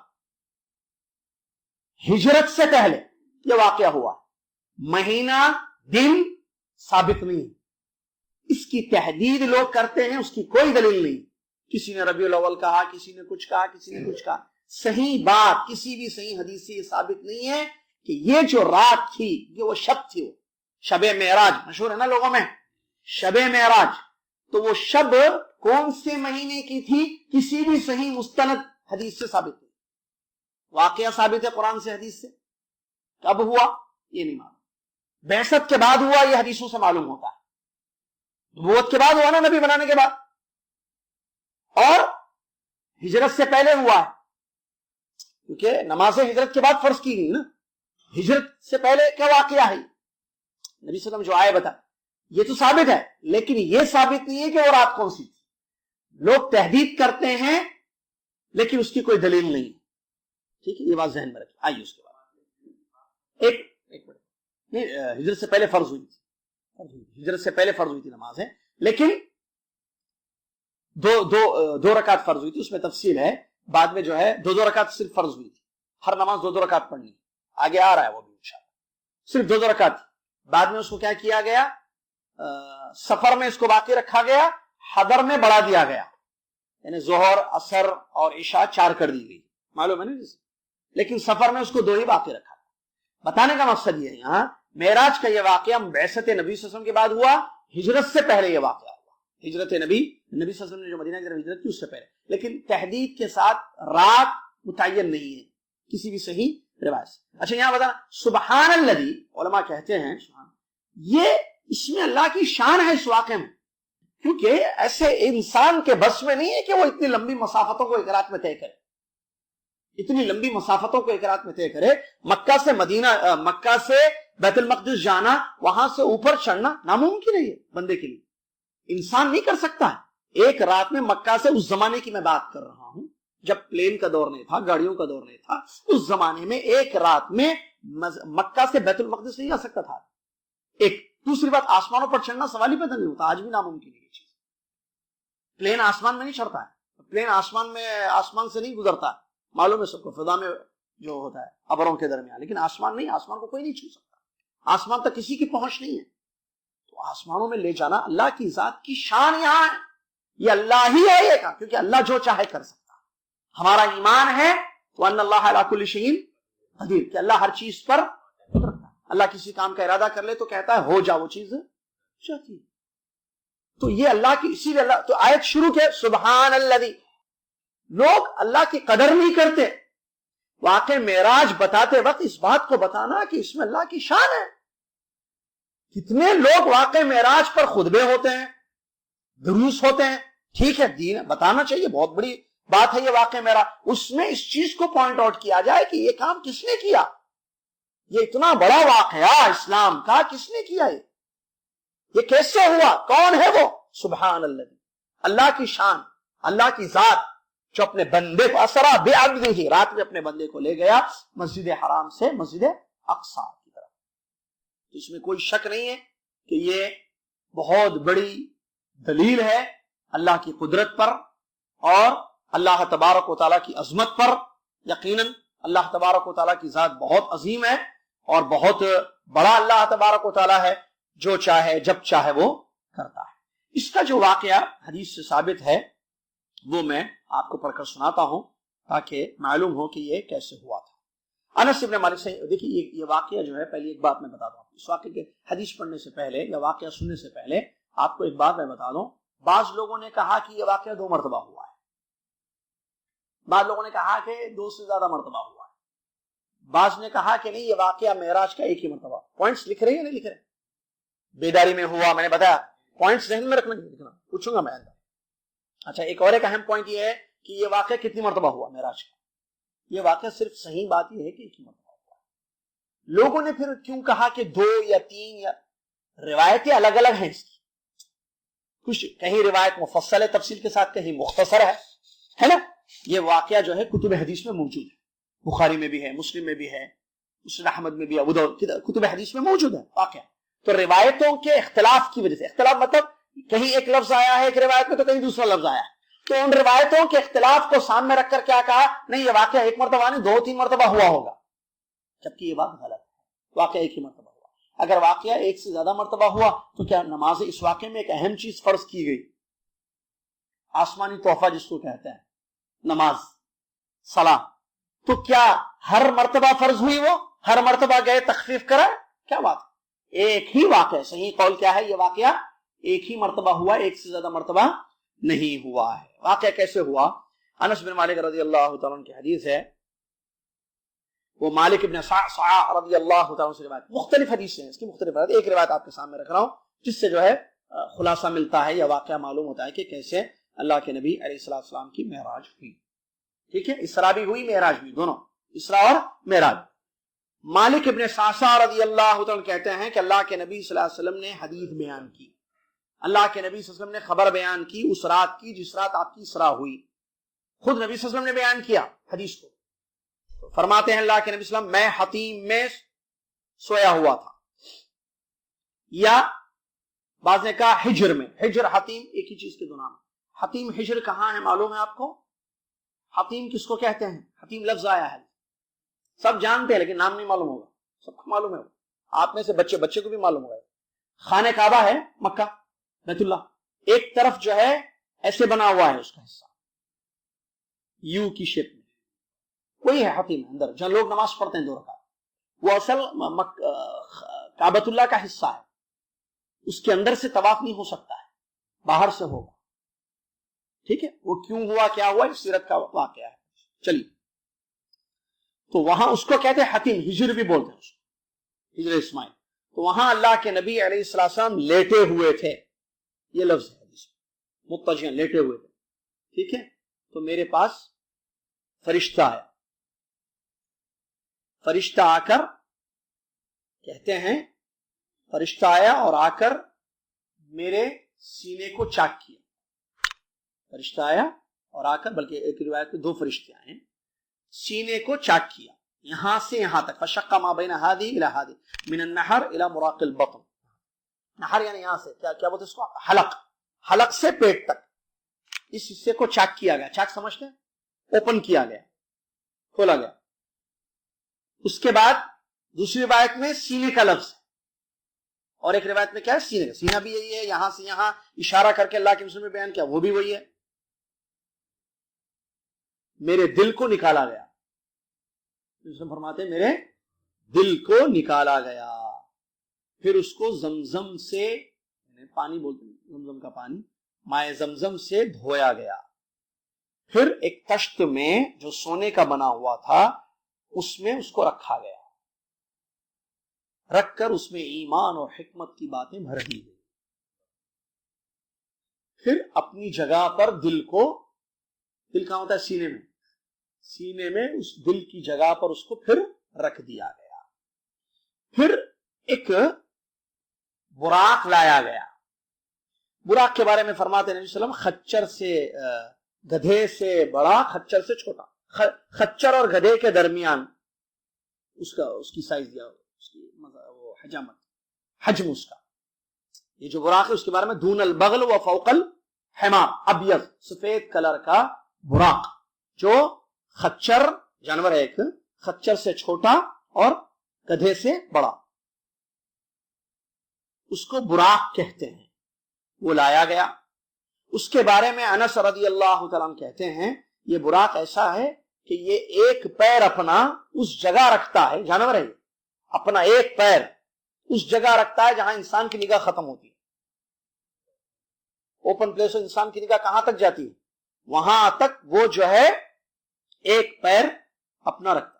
Speaker 1: ہجرت سے پہلے یہ واقعہ ہوا۔ مہینہ، دن ثابت نہیں، اس کی تحدید لوگ کرتے ہیں، اس کی کوئی دلیل نہیں۔ کسی نے ربیع الاول کہا، کسی نے کچھ کہا، کسی نے کچھ کہا۔ صحیح بات کسی بھی صحیح حدیث سے یہ ثابت نہیں ہے کہ یہ جو رات تھی، یہ وہ شب تھی، وہ شب معراج مشہور ہے نا لوگوں میں، شب معراج۔ تو وہ شب کون سے مہینے کی تھی؟ کسی بھی صحیح مستند حدیث سے ثابت نہیں۔ واقعہ ثابت ہے قرآن سے، حدیث سے۔ کب ہوا یہ نہیں معلوم، بعثت کے بعد ہوا یہ حدیثوں سے معلوم ہوتا ہے، نبوت کے بعد ہوا نا نبی بنانے کے بعد، اور ہجرت سے پہلے ہوا ہے، کیونکہ نماز ہجرت کے بعد فرض کی گئی نا۔ ہجرت سے پہلے کیا واقعہ ہے؟ نبی صلی اللہ علیہ وسلم جو آئے بتا، یہ تو ثابت ہے، لیکن یہ ثابت نہیں ہے کہ وہ رات کون سی تھی۔ لوگ تحدید کرتے ہیں لیکن اس کی کوئی دلیل نہیں، ٹھیک ہے، یہ بات ذہن میں رکھیں۔ آئیے اس کے بعد ایک منٹ، نہیں، ہجرت سے پہلے فرض ہوئی تھی، ہجرت سے پہلے فرض ہوئی تھی نماز ہے، لیکن دو رکعت فرض ہوئی تھی، اس میں تفصیل ہے، بعد میں جو ہے دو رکعت صرف فرض ہوئی تھی، ہر نماز دو رکعت پڑھنی، آگے آ رہا ہے وہ بھی انشاءاللہ، صرف دو رکعت تھی۔ بعد میں اس کو کیا کیا گیا؟ سفر میں اس کو باقی رکھا گیا، حضر میں بڑھا دیا گیا، یعنی ظہر، عصر اور عشاء 4 کر دی گئی، معلوم ہے نا جیسے، لیکن سفر میں اس کو 2 ہی باقی رکھا۔ بتانے کا مقصد یہ ہے، یہاں معراج کا یہ واقعہ بعثت نبی صلی اللہ علیہ وسلم کے بعد ہوا، ہجرت سے پہلے یہ واقعہ ہوا، ہجرت نبی صلی اللہ علیہ وسلم نے جو مدینہ کی طرف ہجرت کی اس سے پہلے، لیکن تحدید کے ساتھ رات متعین نہیں ہے کسی بھی صحیح روایت سے۔ اچھا، یہاں بتانا سبحان الذی، علماء کہتے ہیں یہ اس میں اللہ کی شان ہے اس واقعے میں، کیونکہ ایسے انسان کے بس میں نہیں ہے کہ وہ اتنی لمبی مسافتوں کو ایک رات میں طے کرے، اتنی لمبی مسافتوں کو ایک رات میں طے کرے۔ مکہ سے مدینہ، مکہ سے بیت المقدس جانا، وہاں سے اوپر چڑھنا ناممکن ہے یہ بندے کے لیے، انسان نہیں کر سکتا ہے ایک رات میں مکہ سے۔ اس زمانے کی میں بات کر رہا ہوں جب پلین کا دور نہیں تھا، گاڑیوں کا دور نہیں تھا، اس زمانے میں ایک رات میں مکہ سے بیت المقدس نہیں جا سکتا تھا۔ ایک دوسری بات، آسمانوں پر چڑھنا سوال ہی پیدا نہیں ہوتا، آج بھی ناممکن ہے یہ چیز۔ پلین آسمان میں نہیں چڑھتا ہے، پلین آسمان سے نہیں گزرتا، معلوم ہے سب کو، فضا میں جو ہوتا ہے ابروں کے درمیان، لیکن آسمان نہیں، آسمان کو کوئی نہیں چھو سکتا، آسمان تک کسی کی پہنچ نہیں ہے. تو آسمانوں میں لے جانا اللہ کی ذات کی شان یہاں ہے، یہ اللہ ہی ہے یہ کام، کیونکہ اللہ جو چاہے کر سکتا. ہمارا ایمان ہے وَأَنَّ اللَّهَ عَلَىٰ كُلِّ شَيْءٍ قدیر، کہ اللہ ہر چیز پر قدرت ہے. اللہ کسی کام کا ارادہ کر لے تو کہتا ہے ہو جا، وہ چیز چاہتی ہے. تو یہ اللہ کی، اسی لیے اللہ تو آیت شروع کے سبحان الذی. لوگ اللہ کی قدر نہیں کرتے. واقع معراج بتاتے وقت اس بات کو بتانا کہ اس میں اللہ کی شان ہے. کتنے لوگ واقع معراج پر خطبے ہوتے ہیں، دروس ہوتے ہیں، ٹھیک ہے، دین بتانا چاہیے، بہت بڑی بات ہے یہ واقع معراج. اس میں اس چیز کو پوائنٹ آؤٹ کیا جائے کہ یہ کام کس نے کیا، یہ اتنا بڑا واقعہ اسلام کا کس نے کیا، یہ کیسے ہوا، کون ہے وہ. سبحان اللہ، اللہ کی شان، اللہ کی ذات جو اپنے بندے کو اسرا بعبدہ، رات میں اپنے بندے کو لے گیا مسجد حرام سے مسجد اقصی کی طرف. اس میں کوئی شک نہیں ہے کہ یہ بہت بڑی دلیل ہے اللہ کی قدرت پر اور اللہ تبارک و تعالیٰ کی عظمت پر. یقیناً اللہ تبارک و تعالیٰ کی ذات بہت عظیم ہے اور بہت بڑا اللہ تبارک و تعالیٰ ہے، جو چاہے جب چاہے وہ کرتا ہے. اس کا جو واقعہ حدیث سے ثابت ہے وہ میں آپ کو پڑھ کر سناتا ہوں تاکہ معلوم ہو کہ یہ کیسے ہوا تھا. انس بن مالک سے دیکھیے یہ واقعہ جو ہے، پہلی ایک بات میں بتا دوں، اس واقعے کے حدیث پڑھنے سے پہلے یا واقعہ سننے سے پہلے آپ کو ایک بات میں بتا دوں. بعض لوگوں نے کہا کہ یہ واقعہ 2 مرتبہ ہوا ہے، بعض لوگوں نے کہا کہ 2 سے زیادہ مرتبہ ہوا ہے، بعض نے کہا کہ نہیں یہ واقعہ معراج کا ایک ہی مرتبہ. پوائنٹس لکھ رہے ہیں یا نہیں لکھ رہے؟ بیداری میں ہوا، میں نے بتایا پوائنٹس ذہن میں رکھنا، لکھنا پوچھوں گا میں اندر. اچھا، ایک اور ایک اہم پوائنٹ یہ ہے کہ یہ واقعہ کتنی مرتبہ ہوا معراج کا. یہ واقعہ صرف صحیح بات یہ ہے کہ ایک ہی مرتبہ ہوا. لوگوں نے پھر کیوں کہا کہ 2 یا 3 یا روایتیں الگ الگ ہیں اس کی. کچھ کہیں روایت مفصل ہے تفصیل کے ساتھ، کہیں مختصر ہے نا. یہ واقعہ جو ہے کتب حدیث میں موجود ہے، بخاری میں بھی ہے، مسلم میں بھی ہے، مسند احمد میں بھی، ابو داؤد، کتب حدیث میں موجود ہے واقعہ. تو روایتوں کے اختلاف کی وجہ سے، اختلاف مطلب کہیں ایک لفظ آیا ہے ایک روایت میں تو کہیں دوسرا لفظ آیا ہے، تو ان روایتوں کے اختلاف کو سامنے رکھ کر کیا کہا، نہیں یہ واقعہ ایک مرتبہ نہیں 2-3 مرتبہ ہوا ہوگا، جبکہ یہ بات غلط ہے. واقعہ ایک ہی مرتبہ ہوا. اگر واقعہ ایک سے زیادہ مرتبہ ہوا تو کیا نماز، اس واقعے میں ایک اہم چیز فرض کی گئی، آسمانی تحفہ جس کو کہتے ہیں نماز، صلاۃ. تو کیا ہر مرتبہ فرض ہوئی، وہ ہر مرتبہ گئے تخفیف کرا؟ کیا بات ہے. ایک ہی واقعہ، صحیح قول کیا ہے، یہ واقعہ ایک ہی مرتبہ ہوا، ایک سے زیادہ مرتبہ نہیں ہوا ہے. واقعہ کیسے ہوا؟ انس بن مالک رضی اللہ تعالیٰ عنہ کی حدیث ہے، وہ مالک ابن صعصع رضی اللہ تعالیٰ عنہ سے روایت، مختلف حدیثیں ہیں اس کی، مختلف روایت. ایک روایت آپ کے سامنے رکھ رہا ہوں جس سے جو ہے خلاصہ ملتا ہے یا واقعہ معلوم ہوتا ہے کہ کیسے اللہ کے نبی علیہ السلام کی معراج ہوئی. ٹھیک ہے، اسراء بھی ہوئی، معراج بھی، دونوں اسراء اور معراج. مالک ابن صعصع رضی اللہ تعالیٰ کہتے ہیں کہ اللہ کے نبی صلی اللہ علیہ وسلم نے حدیث بیان کی، اللہ کے نبی صلی اللہ علیہ وسلم نے خبر بیان کی اس رات کی جس رات آپ کی اسراء ہوئی. خود نبی صلی اللہ علیہ وسلم نے بیان کیا حدیث کو. فرماتے ہیں اللہ کے نبی صلی اللہ علیہ وسلم، میں حتیم میں سویا ہوا تھا، یا بعض نے کہا حجر میں. حجر حتیم ایک ہی چیز کے 2 نام. حتیم حجر کہاں ہے معلوم ہے آپ کو؟ حتیم کس کو کہتے ہیں؟ حتیم لفظ آیا ہے، سب جانتے ہیں لیکن نام نہیں معلوم ہوگا. سب کو معلوم ہے، آپ میں سے بچے کو بھی معلوم ہوگا. خانہ کعبہ ہے مکہ، بیت اللہ، ایک طرف جو ہے ایسے بنا ہوا ہے اس کا حصہ، یو کی شیپ میں، وہی ہے حتیم. اندر جہاں لوگ نماز پڑھتے ہیں 2 رکعت، وہ اصل کعبۃ اللہ کا حصہ ہے. اس کے اندر سے طواف نہیں ہو سکتا ہے، باہر سے ہوگا. ٹھیک ہے، وہ کیوں ہوا، کیا ہوا، اس سیرت کا واقعہ ہے. چلیے، تو وہاں اس کو کہتے ہیں حتیم، ہجر بھی بولتے ہیں اس کو، ہجر اسماعیل. تو وہاں اللہ کے نبی علیہ السلام لیٹے ہوئے تھے، یہ لفظ ہے حدیث میں، مضطجعاً لیٹے ہوئے تھے. ٹھیک ہے، تو میرے پاس فرشتہ آیا. فرشتہ آ کر کہتے ہیں، فرشتہ آیا اور آ کر میرے سینے کو چاک کیا. فرشتہ آیا اور آ کر، بلکہ ایک روایت میں 2 فرشتے آئے ہیں، سینے کو چاک کیا یہاں سے یہاں تک. فشق ما بین ہادی الی ہادی من النحر الی مراق البطن. نحر یعنی یہاں سے کیا بولتے اس کو، حلق سے پیٹ تک اس حصے کو چاک کیا گیا. چاک سمجھتے ہیں؟ اوپن کیا گیا، کھولا گیا. اس کے بعد دوسری روایت میں سینے کا لفظ ہے، اور ایک روایت میں کیا ہے؟ سینے کا. سینہ بھی یہی ہے، یہاں سے یہاں اشارہ کر کے اللہ کے رسول نے بیان کیا، وہ بھی وہی ہے. میرے دل کو نکالا گیا، فرماتے ہیں میرے دل کو نکالا گیا، پھر اس کو زمزم سے، پانی بولتے ہیں زمزم کا پانی، مائے زمزم سے دھویا گیا. پھر ایک تشت میں جو سونے کا بنا ہوا تھا اس میں اس کو رکھا گیا، رکھ کر اس میں ایمان اور حکمت کی باتیں بھر دی گئی. پھر اپنی جگہ پر دل کو، دل کہاں ہوتا ہے؟ سینے میں، سینے میں اس دل کی جگہ پر اس کو پھر رکھ دیا گیا. پھر ایک براق لایا گیا. براق کے بارے میں فرماتے ہیں نبی صلی اللہ علیہ وسلم، خچر سے، گدھے سے بڑا، خچر سے چھوٹا. خچر اور گدھے کے درمیان اس کی سائز یا اس کی وہ حجامت، حجم اس کا. یہ جو براق ہے اس کے بارے میں دون البغل و فوق الحمار، ابیض سفید کلر کا براق، جو خچر جانور ہے، ایک خچر سے چھوٹا اور گدھے سے بڑا، اس کو براق کہتے ہیں. وہ لایا گیا. اس کے بارے میں انس رضی اللہ تعالیٰ عنہ کہتے ہیں یہ براق ایسا ہے کہ یہ ایک پیر اپنا اس جگہ رکھتا ہے، جانور ہے اپنا ایک پیر اس جگہ رکھتا ہے جہاں انسان کی نگاہ ختم ہوتی ہے. اوپن پلیس میں انسان کی نگاہ کہاں تک جاتی ہے؟ وہاں تک وہ جو ہے ایک پیر اپنا رکھتا.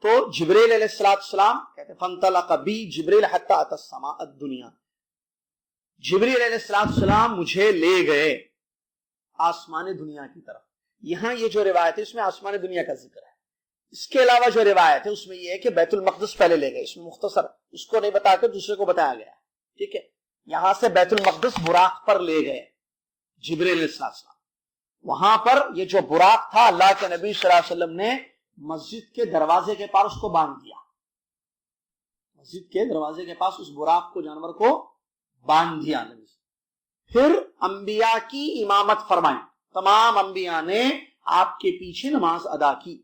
Speaker 1: تو جبریل علیہ السلام کہتے ہیں فانطلق بی جبریل حتی اتی السماء الدنیا، جبریل علیہ السلام مجھے لے گئے آسمان دنیا کی طرف. یہاں یہ جو روایت ہے اس میں آسمان دنیا کا ذکر ہے. اس کے علاوہ جو روایت ہے اس میں یہ ہے کہ بیت المقدس پہلے لے گئے. اس میں مختصر اس کو نہیں بتا کے دوسرے کو بتایا گیا. ٹھیک ہے، یہاں سے بیت المقدس براق پر لے گئے جبریل علیہ السلام. وہاں پر یہ جو براق تھا اللہ کے نبی صلی اللہ علیہ وسلم نے مسجد کے دروازے کے پاس اس کو باندھ دیا. مسجد کے دروازے کے پاس اس براق کو، جانور کو باندھ دیا. پھر انبیاء کی امامت فرمائی، تمام انبیاء نے آپ کے پیچھے نماز ادا کی.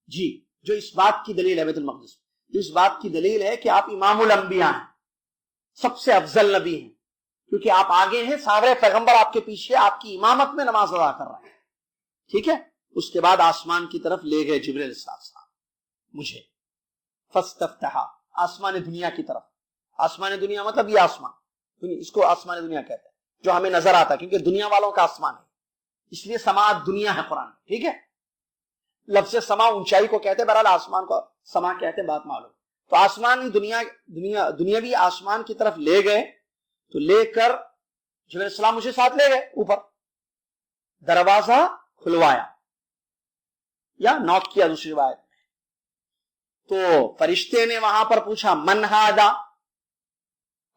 Speaker 1: جی، جو اس بات کی دلیل ہے بیت المقدس، جو اس بات کی دلیل ہے کہ آپ امام الانبیاء ہیں، سب سے افضل نبی ہیں، کیونکہ آپ آگے ہیں، سارے پیغمبر آپ کے پیچھے آپ کی امامت میں نماز ادا کر رہے ہیں. ٹھیک ہے. اس کے بعد آسمان کی طرف لے گئے جبریل علیہ السلام مجھے. فاستفتح، آسمان دنیا کی طرف. آسمان دنیا مطلب یہ آسمان، اس کو آسمان دنیا کہتے ہیں جو ہمیں نظر آتا ہے، کیونکہ دنیا والوں کا آسمان ہے، اس لیے سما دنیا ہے قرآن میں. ٹھیک ہے. لفظ سما اونچائی کو کہتے ہیں، بہرحال آسمان کو سما کہتے ہیں، بات معلوم. تو آسمان دنیاوی آسمان کی طرف لے گئے. تو لے کر جبریل السلام مجھے ساتھ لے گئے اوپر. دروازہ کھلوایا یا نوک کیا دوسری روایت میں. تو فرشتے نے وہاں پر پوچھا من ہادا،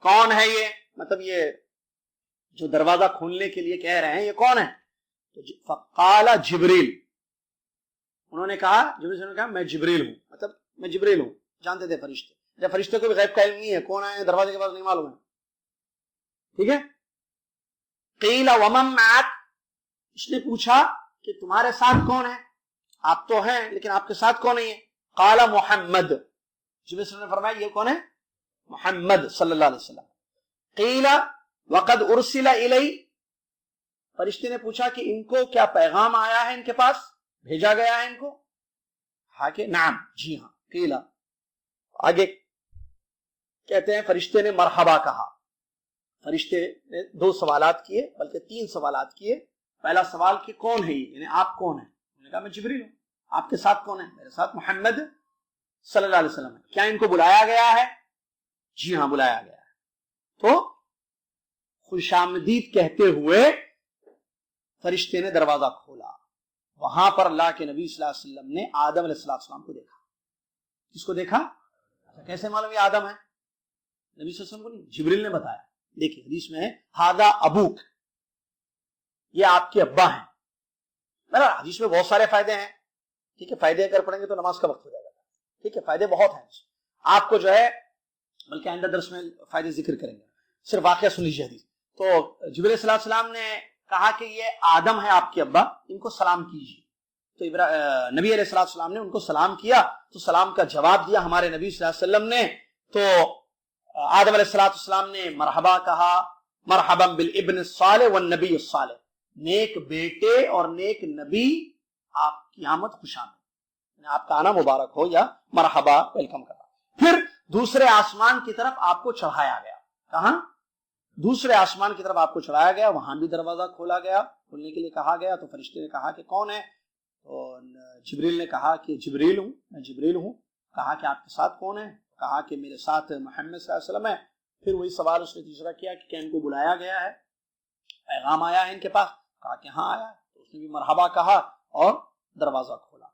Speaker 1: کون ہے یہ؟ مطلب یہ جو دروازہ کھولنے کے لیے کہہ رہے ہیں یہ کون ہے؟ فقال جبریل، انہوں نے کہا، جبریل نے کہا میں جبریل ہوں. مطلب میں جبریل ہوں. جانتے تھے فرشتے، جب فرشتے کو بھی غیب کا علم نہیں ہے، کون آئے دروازے کے پاس نہیں معلوم ہے. ٹھیک ہے. قیل ومن معک، اس نے پوچھا کہ تمہارے ساتھ کون ہے؟ آپ تو ہیں لیکن آپ کے ساتھ کون ہے؟ قال محمد، جبریل نے فرمایا یہ کون ہے؟ محمد صلی اللہ علیہ وسلم. قیل وقد ارسل الی، فرشتے نے پوچھا کہ ان کو کیا پیغام آیا ہے، ان کے پاس بھیجا گیا ہے ان کو؟ ہاں کہ نعم، جی ہاں. قیل، آگے کہتے ہیں فرشتے نے مرحبا کہا. فرشتے نے دو سوالات کیے، بلکہ تین سوالات کیے. پہلا سوال کہ کون ہے یہ، یعنی آپ کون ہیں؟ انہوں نے کہا میں جبریل ہوں. آپ کے ساتھ کون ہے؟ میرے ساتھ محمد صلی اللہ علیہ وسلم ہے. کیا ان کو بلایا گیا ہے؟ جی ہاں بلایا گیا ہے. تو خوش آمدید کہتے ہوئے فرشتے نے دروازہ کھولا. وہاں پر اللہ کے نبی صلی اللہ علیہ وسلم نے آدم علیہ السلام کو دیکھا. کس کو دیکھا؟ کیسے معلوم یہ آدم ہے؟ نبی صلی اللہ علیہ وسلم کو نہیں، جبریل نے بتایا. دیکھیں حدیث میں ہے ہاذا ابوک، یہ آپ کے ابا ہیں. حدیث میں بہت سارے فائدے ہیں. ٹھیک ہے، فائدے اگر پڑھیں گے تو نماز کا وقت ہو جائے گا. ٹھیک ہے، فائدے بہت ہیں. آپ کو جو ہے بلکہ آئندہ درس میں فائدے ذکر کریں گے، صرف واقعہ سن لیجیے حدیث. تو جبریل صلی اللہ علیہ وسلم نے کہا کہ یہ آدم ہے آپ کے ابا، ان کو سلام کیجیے. تو نبی علیہ الصلوۃ والسلام نے ان کو سلام کیا، تو سلام کا جواب دیا ہمارے نبی صلی اللہ علیہ وسلم نے. تو آدم علیہ الصلوۃ والسلام نے مرحبا کہا، مرحبا بالابن الصالح والنبی الصالح، نیک بیٹے اور نیک نبی آپ کی آمد خوش آمد، آپ کا آنا مبارک ہو، یا مرحبا ویلکم کرا. پھر دوسرے آسمان کی طرف آپ کو چڑھایا گیا. کہاں؟ دوسرے آسمان کی طرف آپ کو چڑھایا گیا، وہاں بھی دروازہ کھولا گیا، کھولنے کے لیے کہا گیا. تو فرشتے نے کہا کہ کون ہے؟ تو جبریل نے کہا کہ جبریل ہوں، میں جبریل ہوں. کہا کہ آپ کے ساتھ کون ہے؟ کہا کہ میرے ساتھ محمد صلی اللہ علیہ وسلم ہے. پھر وہی سوال اس نے تیسرا کیا کہ کیا ان کو بلایا گیا ہے، پیغام آیا ہے ان کے پاس؟ کہا کہ ہاں آیا ہے. تو اس نے بھی مرحبا کہا اور دروازہ کھولا.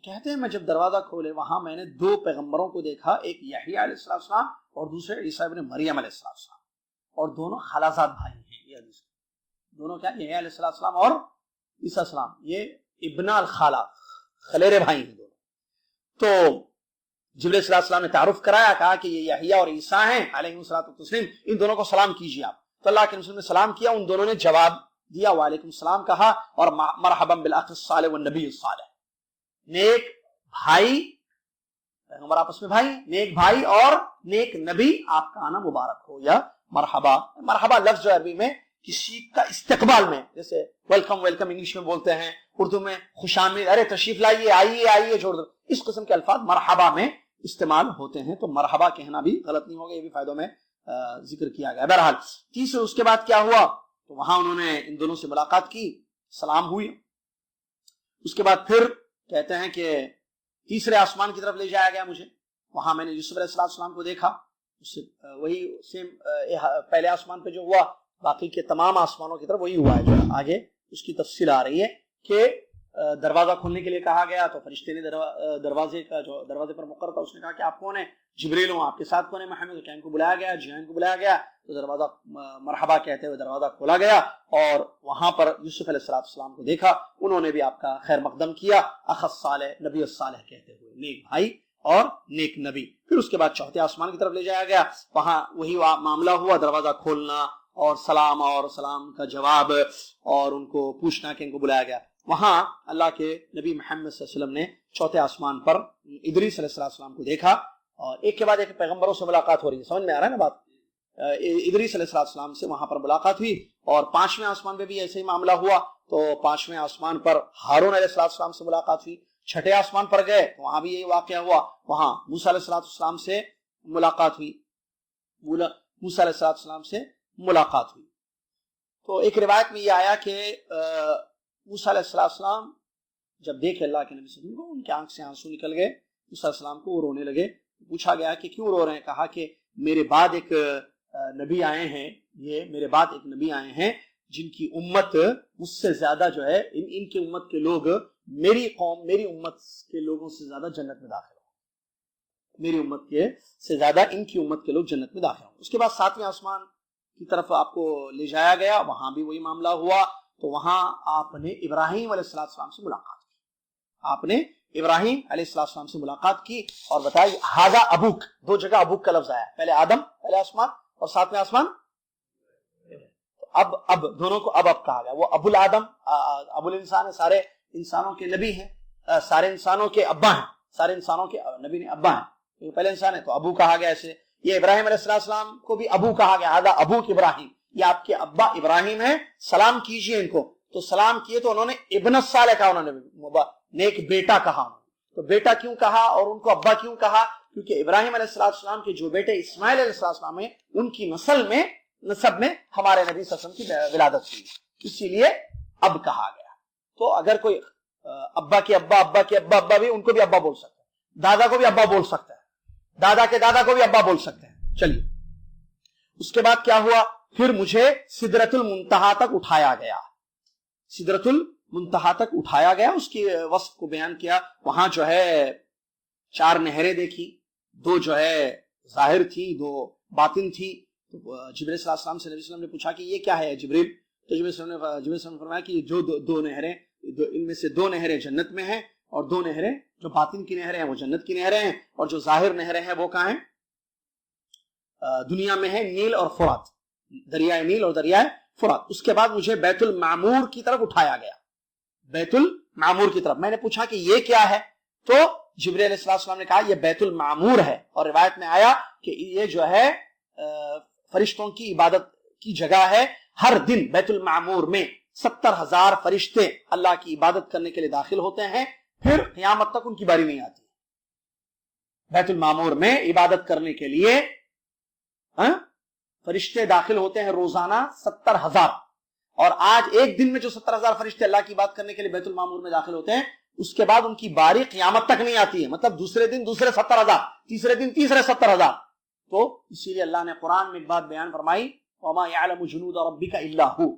Speaker 1: کہتے ہیں میں جب دروازہ کھولے وہاں میں نے دو پیغمبروں کو دیکھا، ایک یحییٰ علیہ السلام اور دوسرے عیسیٰ ابن مریم علیہ السلام، اور دونوں خالازاد بھائی ہیں. یہ حدیث دونوں کیا؟ یحییٰ علیہ السلام اور عیسیٰ السلام، یہ ابن الخالہ، خلیرے بھائی ہیں دونوں. تو جبریل صلی اللہ علیہ وسلم نے تعارف کرایا، کہا کہ یہ یحییٰ اور عیسیٰ ہیں علیہم الصلوۃ والتسلیم، ان دونوں کو سلام کیجیے آپ. تو اللہ کے رسول نے سلام کیا، ان دونوں نے جواب دیا وعلیکم السلام کہا، اور مرحبا بالاخ الصالح والنبی الصالح، نیک بھائی، پیغمبر آپس میں بھائی، نیک بھائی اور نیک نبی آپ کا آنا مبارک ہو، یا مرحبا. مرحبا لفظ جو عربی میں کسی کا استقبال میں، جیسے ویلکم ویلکم انگلش میں بولتے ہیں، اردو میں خوش آمدید، ارے تشریف لائیے، آئیے آئیے، چھوڑ دو، اس قسم کے الفاظ مرحبا میں استعمال ہوتے ہیں. تو مرحبا کہنا بھی غلط نہیں ہوگا، یہ بھی فائدوں میں ذکر کیا گیا. بہرحال تیسرے اس کے بعد کیا ہوا؟ تو وہاں انہوں نے ان دونوں سے ملاقات کی، سلام ہوئی. اس کے بعد پھر کہتے ہیں کہ تیسرے آسمان کی طرف لے جایا گیا مجھے، وہاں میں نے یوسف علیہ السلام کو دیکھا. اس سے وہی سیم پہلے آسمان پہ جو ہوا، باقی کے تمام آسمانوں کی طرف وہی ہوا ہے. جو آگے اس کی تفصیل آ رہی ہے کہ دروازہ کھولنے کے لیے کہا گیا، تو فرشتے نے دروازے کا جو دروازے پر مقرر تھا اس نے کہا کہ آپ کون ہیں؟ جبریل ہوں. آپ کے ساتھ کون ہے؟ محمد. کیا ان کو بلایا گیا؟ جی ہاں ان کو بلایا گیا. تو دروازہ مرحبا کہتے ہوئے دروازہ کھولا گیا، اور وہاں پر یوسف علیہ السلام کو دیکھا. انہوں نے بھی آپ کا خیر مقدم کیا، اخ الصالح نبی الصالح کہتے ہوئے، نیک بھائی اور نیک نبی. پھر اس کے بعد چوتھے آسمان کی طرف لے جایا گیا، وہاں وہی معاملہ ہوا، دروازہ کھولنا اور سلام کا جواب، اور ان کو پوچھنا کہ ان کو بلایا گیا. وہاں اللہ کے نبی محمد صلی اللہ علیہ وسلم نے چوتھے آسمان پر ادریس علیہ السلام کو دیکھا، اور ایک کے بعد ایک پیغمبروں سے ملاقات ہو رہی ہے. سمجھ میں آ رہا ہے نا بات؟ ادریس علیہ السلام سے وہاں پر ملاقات ہوئی، اور پانچویں آسمان پہ بھی ایسے ہی معاملہ ہوا. تو پانچویں آسمان پر ہارون علیہ السلام سے ملاقات ہوئی. چھٹے آسمان پر گئے تو وہاں بھی یہی واقعہ ہوا، وہاں موسیٰ علیہ السلام سے ملاقات ہوئی. موسیٰ علیہ السلام سے ملاقات ہوئی. تو ایک روایت میں یہ آیا کہ موسیٰ علیہ السلام جب دیکھے اللہ کے نبی صلی اللہ علیہ وسلم کو، ان کے آنکھ سے آنسو نکل گئے. موسیٰ علیہ السلام کو وہ رونے لگے. پوچھا گیا کہ کیوں رو رہے ہیں؟ کہا کہ میرے بعد ایک نبی آئے ہیں، یہ میرے بعد ایک نبی آئے ہیں جن کی امت مجھ سے زیادہ جو ہے، ان کی امت کے لوگ میری قوم، میری امت کے لوگوں سے زیادہ جنت میں داخل ہوں، میری امت کے سے زیادہ ان کی امت کے لوگ جنت میں داخل ہوں. اس کے بعد ساتویں آسمان کی طرف آپ کو لے جایا گیا، وہاں بھی وہی معاملہ ہوا. تو وہاں آپ نے ابراہیم علیہ السلام سے ملاقات کی. آپ نے ابراہیم علیہ السلام سے ملاقات کی اور بتایا ہاذا ابوک، دو جگہ ابوک کا لفظ آیا، پہلے آدم پہلے آسمان، اور ساتویں آسمان اب دونوں کو اب کہا گیا. وہ ابو الآدم، ابو الانسان ہے، سارے انسانوں کے نبی ہیں، سارے انسانوں کے ابا ہیں، سارے انسانوں کے نبی نے ابا ہیں، پہلے انسان ہے تو ابو کہا گیا. ایسے یہ ابراہیم علیہ السلام کو بھی ابو کہا گیا، ہاذا ابوک ابراہیم، یہ آپ کے ابا ابراہیم ہیں، سلام کیجئے ان کو. تو سلام کیے تو انہوں نے ابن الصالح کہا، انہوں نے نیک بیٹا کہا. تو بیٹا کیوں کہا اور ان کو ابا کیوں کہا؟ کیونکہ ابراہیم علیہ السلام کے جو بیٹے اسماعیل علیہ السلام ہیں، ان کی نسب میں ہمارے نبی صلی اللہ علیہ وسلم کی ولادت ہوئی، اسی لیے اب کہا گیا. تو اگر کوئی ابا کے ابا بھی، ان کو بھی ابا بول سکتا ہے، دادا کو بھی ابا بول سکتا ہے، دادا کے دادا کو بھی ابا بول سکتے ہیں. چلیے اس کے بعد کیا ہوا؟ پھر مجھے سدرۃ المنتہا تک اٹھایا گیا. سدرۃ المنتہا تک اٹھایا گیا، اس کی وصف کو بیان کیا. وہاں جو ہے 4 نہریں دیکھی، 2 جو ہے ظاہر تھی، 2 باطن تھی. تو جبریل صلی اللہ علیہ وسلم سے نبی صلی اللہ علیہ وسلم نے پوچھا کہ یہ کیا ہے جبریل؟ تو جبریل صلی اللہ علیہ وسلم نے فرمایا کہ جو 2 نہریں، ان میں سے 2 نہریں جنت میں ہیں، اور 2 نہریں جو باطن کی نہریں ہیں وہ جنت کی نہریں ہیں، اور جو ظاہر نہریں ہیں وہ کہاں ہیں؟ دنیا میں ہے، نیل اور فرات، دریائے نیل اور دریائے فرات. اس کے بعد مجھے بیت المعمور کی طرف اٹھایا گیا. بیت معمور کی طرف. میں نے پوچھا کہ یہ کیا ہے؟ تو جبریل علیہ السلام نے کہا یہ بیت المعمور ہے. اور روایت میں آیا کہ یہ جو ہے فرشتوں کی عبادت کی جگہ ہے. ہر دن بیت المعمور میں 70,000 فرشتے اللہ کی عبادت کرنے کے لیے داخل ہوتے ہیں، پھر قیامت تک ان کی باری نہیں آتی. بیت المعمور میں عبادت کرنے کے لیے فرشتے داخل ہوتے ہیں روزانہ 70,000. اور آج ایک دن میں جو 70,000 فرشتے اللہ کی عبادت کرنے کے لیے بیت المعمور میں داخل ہوتے ہیں، اس کے بعد ان کی باری قیامت تک نہیں آتی ہے. مطلب دوسرے دن دوسرے 70,000، تیسرے دن تیسرے 70,000. تو اسی لیے اللہ نے قرآن میں ایک بات بیان فرمائی، وَمَا يَعْلَمُ جُنُودَ رَبِّكَ إِلَّا هُوَ.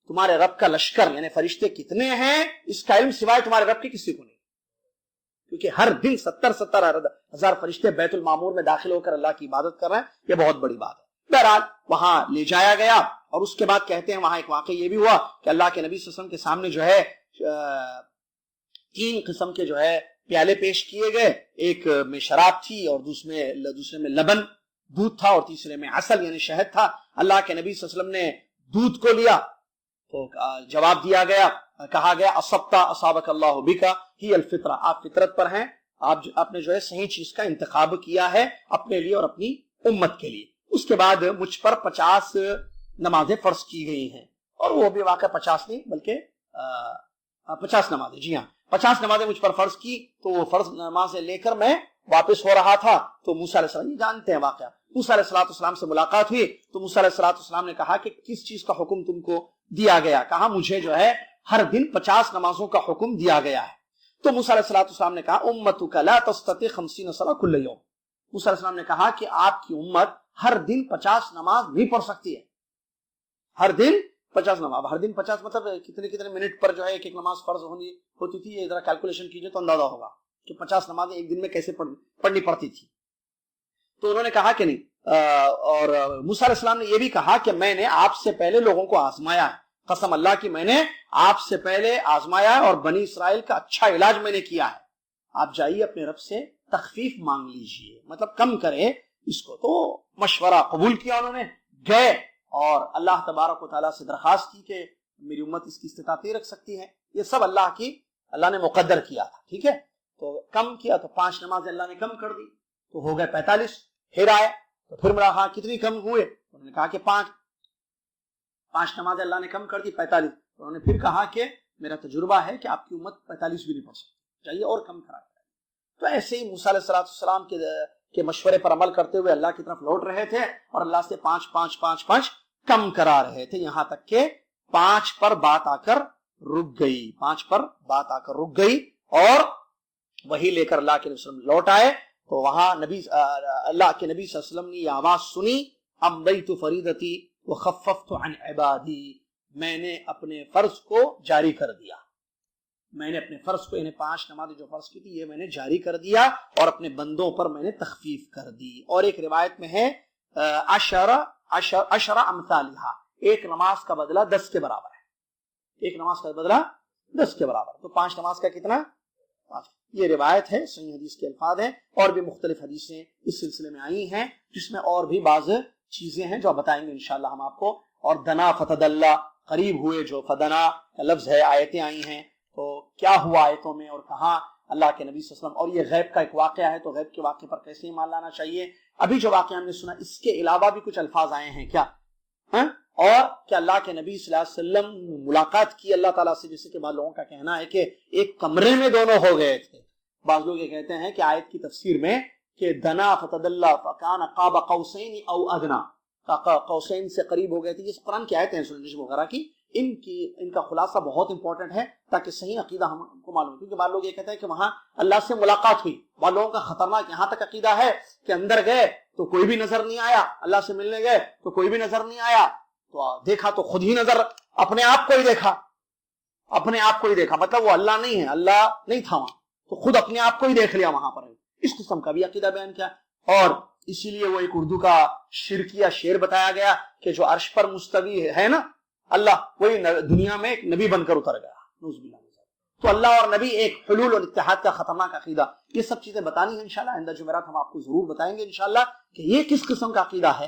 Speaker 1: تمہارے رب کا لشکر یعنی فرشتے کتنے ہیں اس کا علم سوائے تمہارے رب کے کسی کو نہیں، کیونکہ ہر دن 70,000 فرشتے بیت المعمور میں داخل ہو کر اللہ کی عبادت کر رہے ہیں. یہ بہت بڑی بات ہے. بہرحال وہاں لے جایا گیا، اور اس کے بعد کہتے ہیں وہاں ایک واقعہ یہ بھی ہوا کہ اللہ کے نبی صلی اللہ علیہ وسلم کے سامنے جو ہے 3 قسم کے جو ہے پیالے پیش کیے گئے. ایک میں شراب تھی، اور دوسرے میں لبن دودھ تھا، اور تیسرے میں عسل یعنی شہد تھا. اللہ کے نبی صلی اللہ علیہ وسلم نے دودھ کو لیا تو جواب دیا گیا، کہا گیا اصبتا اصابک اللہ بکا ہی الفطرہ، آپ فطرت پر ہیں، آپ نے جو ہے صحیح چیز کا انتخاب کیا ہے اپنے لیے اور اپنی امت کے لیے. اس کے بعد مجھ پر 50 نمازیں فرض کی گئی ہیں، اور وہ بھی واقع 50 نہیں بلکہ 50 نمازیں، جی ہاں 50 نمازیں مجھ پر فرض کی. تو وہ فرض نمازیں لے کر میں واپس ہو رہا تھا تو موسیٰ علیہ السلام، یہ جانتے ہیں واقعہ، موسیٰ علیہ السلام سے ملاقات ہوئی تو موسیٰ علیہ السلام نے کہا کہ کس چیز کا حکم تم کو دیا گیا؟ کہا مجھے جو ہے ہر دن 50 نمازوں کا حکم دیا گیا ہے. تو موسیٰ علیہ السلام نے کہا امتک لا تستطيع 50 صلاۃ کل یوم. موسیٰ علیہ السلام نے کہا کہ آپ کی امت ہر دن 50 نماز نہیں پڑھ سکتی ہے. ہر دن 50 نماز، ہر دن 50 مطلب کتنے منٹ پر جو ہے ایک نماز فرض ہوتی تھی. یہ ذرا کیلکولیشن کیجئے تو اندازہ ہوگا کہ 50 نمازیں ایک دن میں کیسے پڑھنی پڑتی تھی. تو انہوں نے کہا کہ نہیں، اور موسیٰ علیہ السلام نے یہ بھی کہا کہ میں نے آپ سے پہلے لوگوں کو آزمایا ہے، قسم اللہ کی میں نے آپ سے پہلے آزمایا ہے اور بنی اسرائیل کا اچھا علاج میں نے کیا ہے. آپ جائیے اپنے رب سے تخفیف مانگ لیجئے، مطلب کم کرے اس کو. تو مشورہ قبول کیا انہوں نے، گئے اور اللہ تبارک و تعالیٰ سے درخواست کی کہ میری امت اس کی استطاعت رکھ سکتی ہے. یہ سب اللہ نے مقدر کیا تھا. ٹھیک ہے، تو کم کیا تو 5 نمازیں اللہ نے کم کر دی تو ہو گئے 45. پھر آئے تو پھر میرا ہاں کتنی کم ہوئے؟ انہوں نے کہا کہ 5 نمازیں اللہ نے کم کر دی 45. انہوں نے پھر کہا کہ میرا تجربہ ہے کہ آپ کی امت 45 بھی نہیں پڑھ سکتی، چاہیے اور کم کرا. تو ایسے ہی موسیٰ علیہ السلام کے مشورے پر عمل کرتے ہوئے اللہ کی طرف لوٹ رہے تھے اور اللہ سے 5 کم کرا رہے تھے، یہاں تک کہ 5 پر بات آ کر رک گئی. 5 پر بات آ کر رک گئی اور وہی لے کر اللہ کے نبی صلی اللہ علیہ وسلم لوٹ آئے. تو وہاں اللہ کے نبی صلی اللہ علیہ وسلم نے یہ آواز سنی، امضیت فریدتی وخففت عن عبادی، میں نے اپنے فرض کو جاری کر دیا. میں نے اپنے فرض کو یعنی 5 نمازیں جو فرض کی تھی یہ میں نے جاری کر دیا اور اپنے بندوں پر میں نے تخفیف کر دی. اور ایک روایت میں ہے 10 امثالھا، ایک نماز کا بدلہ 10 کے برابر ہے. ایک نماز کا بدلہ 10 کے برابر. تو 5 نماز کا کتنا؟ 5. یہ روایت ہے، صحیح حدیث کے الفاظ ہیں. اور بھی مختلف حدیثیں اس سلسلے میں آئی ہیں جس میں اور بھی بعض چیزیں ہیں جو بتائیں گے انشاءاللہ ہم آپ کو. اور دنا فتدلہ، قریب ہوئے، جو فدنا کا لفظ ہے، آیتیں آئی ہیں. تو کیا ہوا آیتوں میں اور کہاں اللہ کے نبی صلی اللہ علیہ وسلم، اور یہ غیب کا ایک واقعہ ہے تو غیب کے واقعے پر کیسے ایمان لانا چاہیے. ابھی جو واقعہ ہم نے سنا اس کے علاوہ بھی کچھ الفاظ آئے ہیں کیا؟ اور کہ اللہ کے نبی صلی اللہ علیہ وسلم ملاقات کی اللہ تعالیٰ سے، جیسے کہ بعض لوگوں کا کہنا ہے کہ ایک کمرے میں دونوں ہو گئے تھے. بعض لوگ یہ کہتے ہیں کہ آیت کی تفسیر میں کہ دنا فتدلہ فکان قاب قوسین او ادنا، قوسین سے قریب ہو گئے تھے. یہ قرآن کی آیتیں ہیں سورہ نجم وغیرہ کی. ان کا خلاصہ بہت امپورٹنٹ ہے تاکہ صحیح عقیدہ ہم کو معلوم ہے. کیونکہ بعض لوگ یہ کہتے ہیں کہ وہاں اللہ سے ملاقات ہوئی. بعض لوگوں کا خطرناک یہاں تک عقیدہ ہے کہ اندر گئے تو کوئی بھی نظر نہیں آیا، اللہ سے ملنے گئے تو کوئی بھی نظر نہیں آیا، تو دیکھا تو خود ہی نظر، اپنے آپ کو ہی دیکھا، اپنے آپ کو ہی دیکھا، مطلب وہ اللہ نہیں ہے، اللہ نہیں تھا وہاں، تو خود اپنے آپ کو ہی دیکھ لیا وہاں پر. اس قسم کا بھی عقیدہ بیان کیا. اور اسی لیے وہ ایک اردو کا شرکیہ شعر بتایا گیا کہ جو عرش پر مستوی ہے نا اللہ، وہی دنیا میں ایک نبی بن کر اتر گیا. نعوذ باللہ. تو اللہ اور نبی ایک حلول اور اتحاد کا خطرناک عقیدہ. یہ سب چیزیں بتانی ہیں انشاءاللہ. آئندہ جمعرات ہم آپ کو ضرور بتائیں گے انشاءاللہ کہ یہ کس قسم کا عقیدہ ہے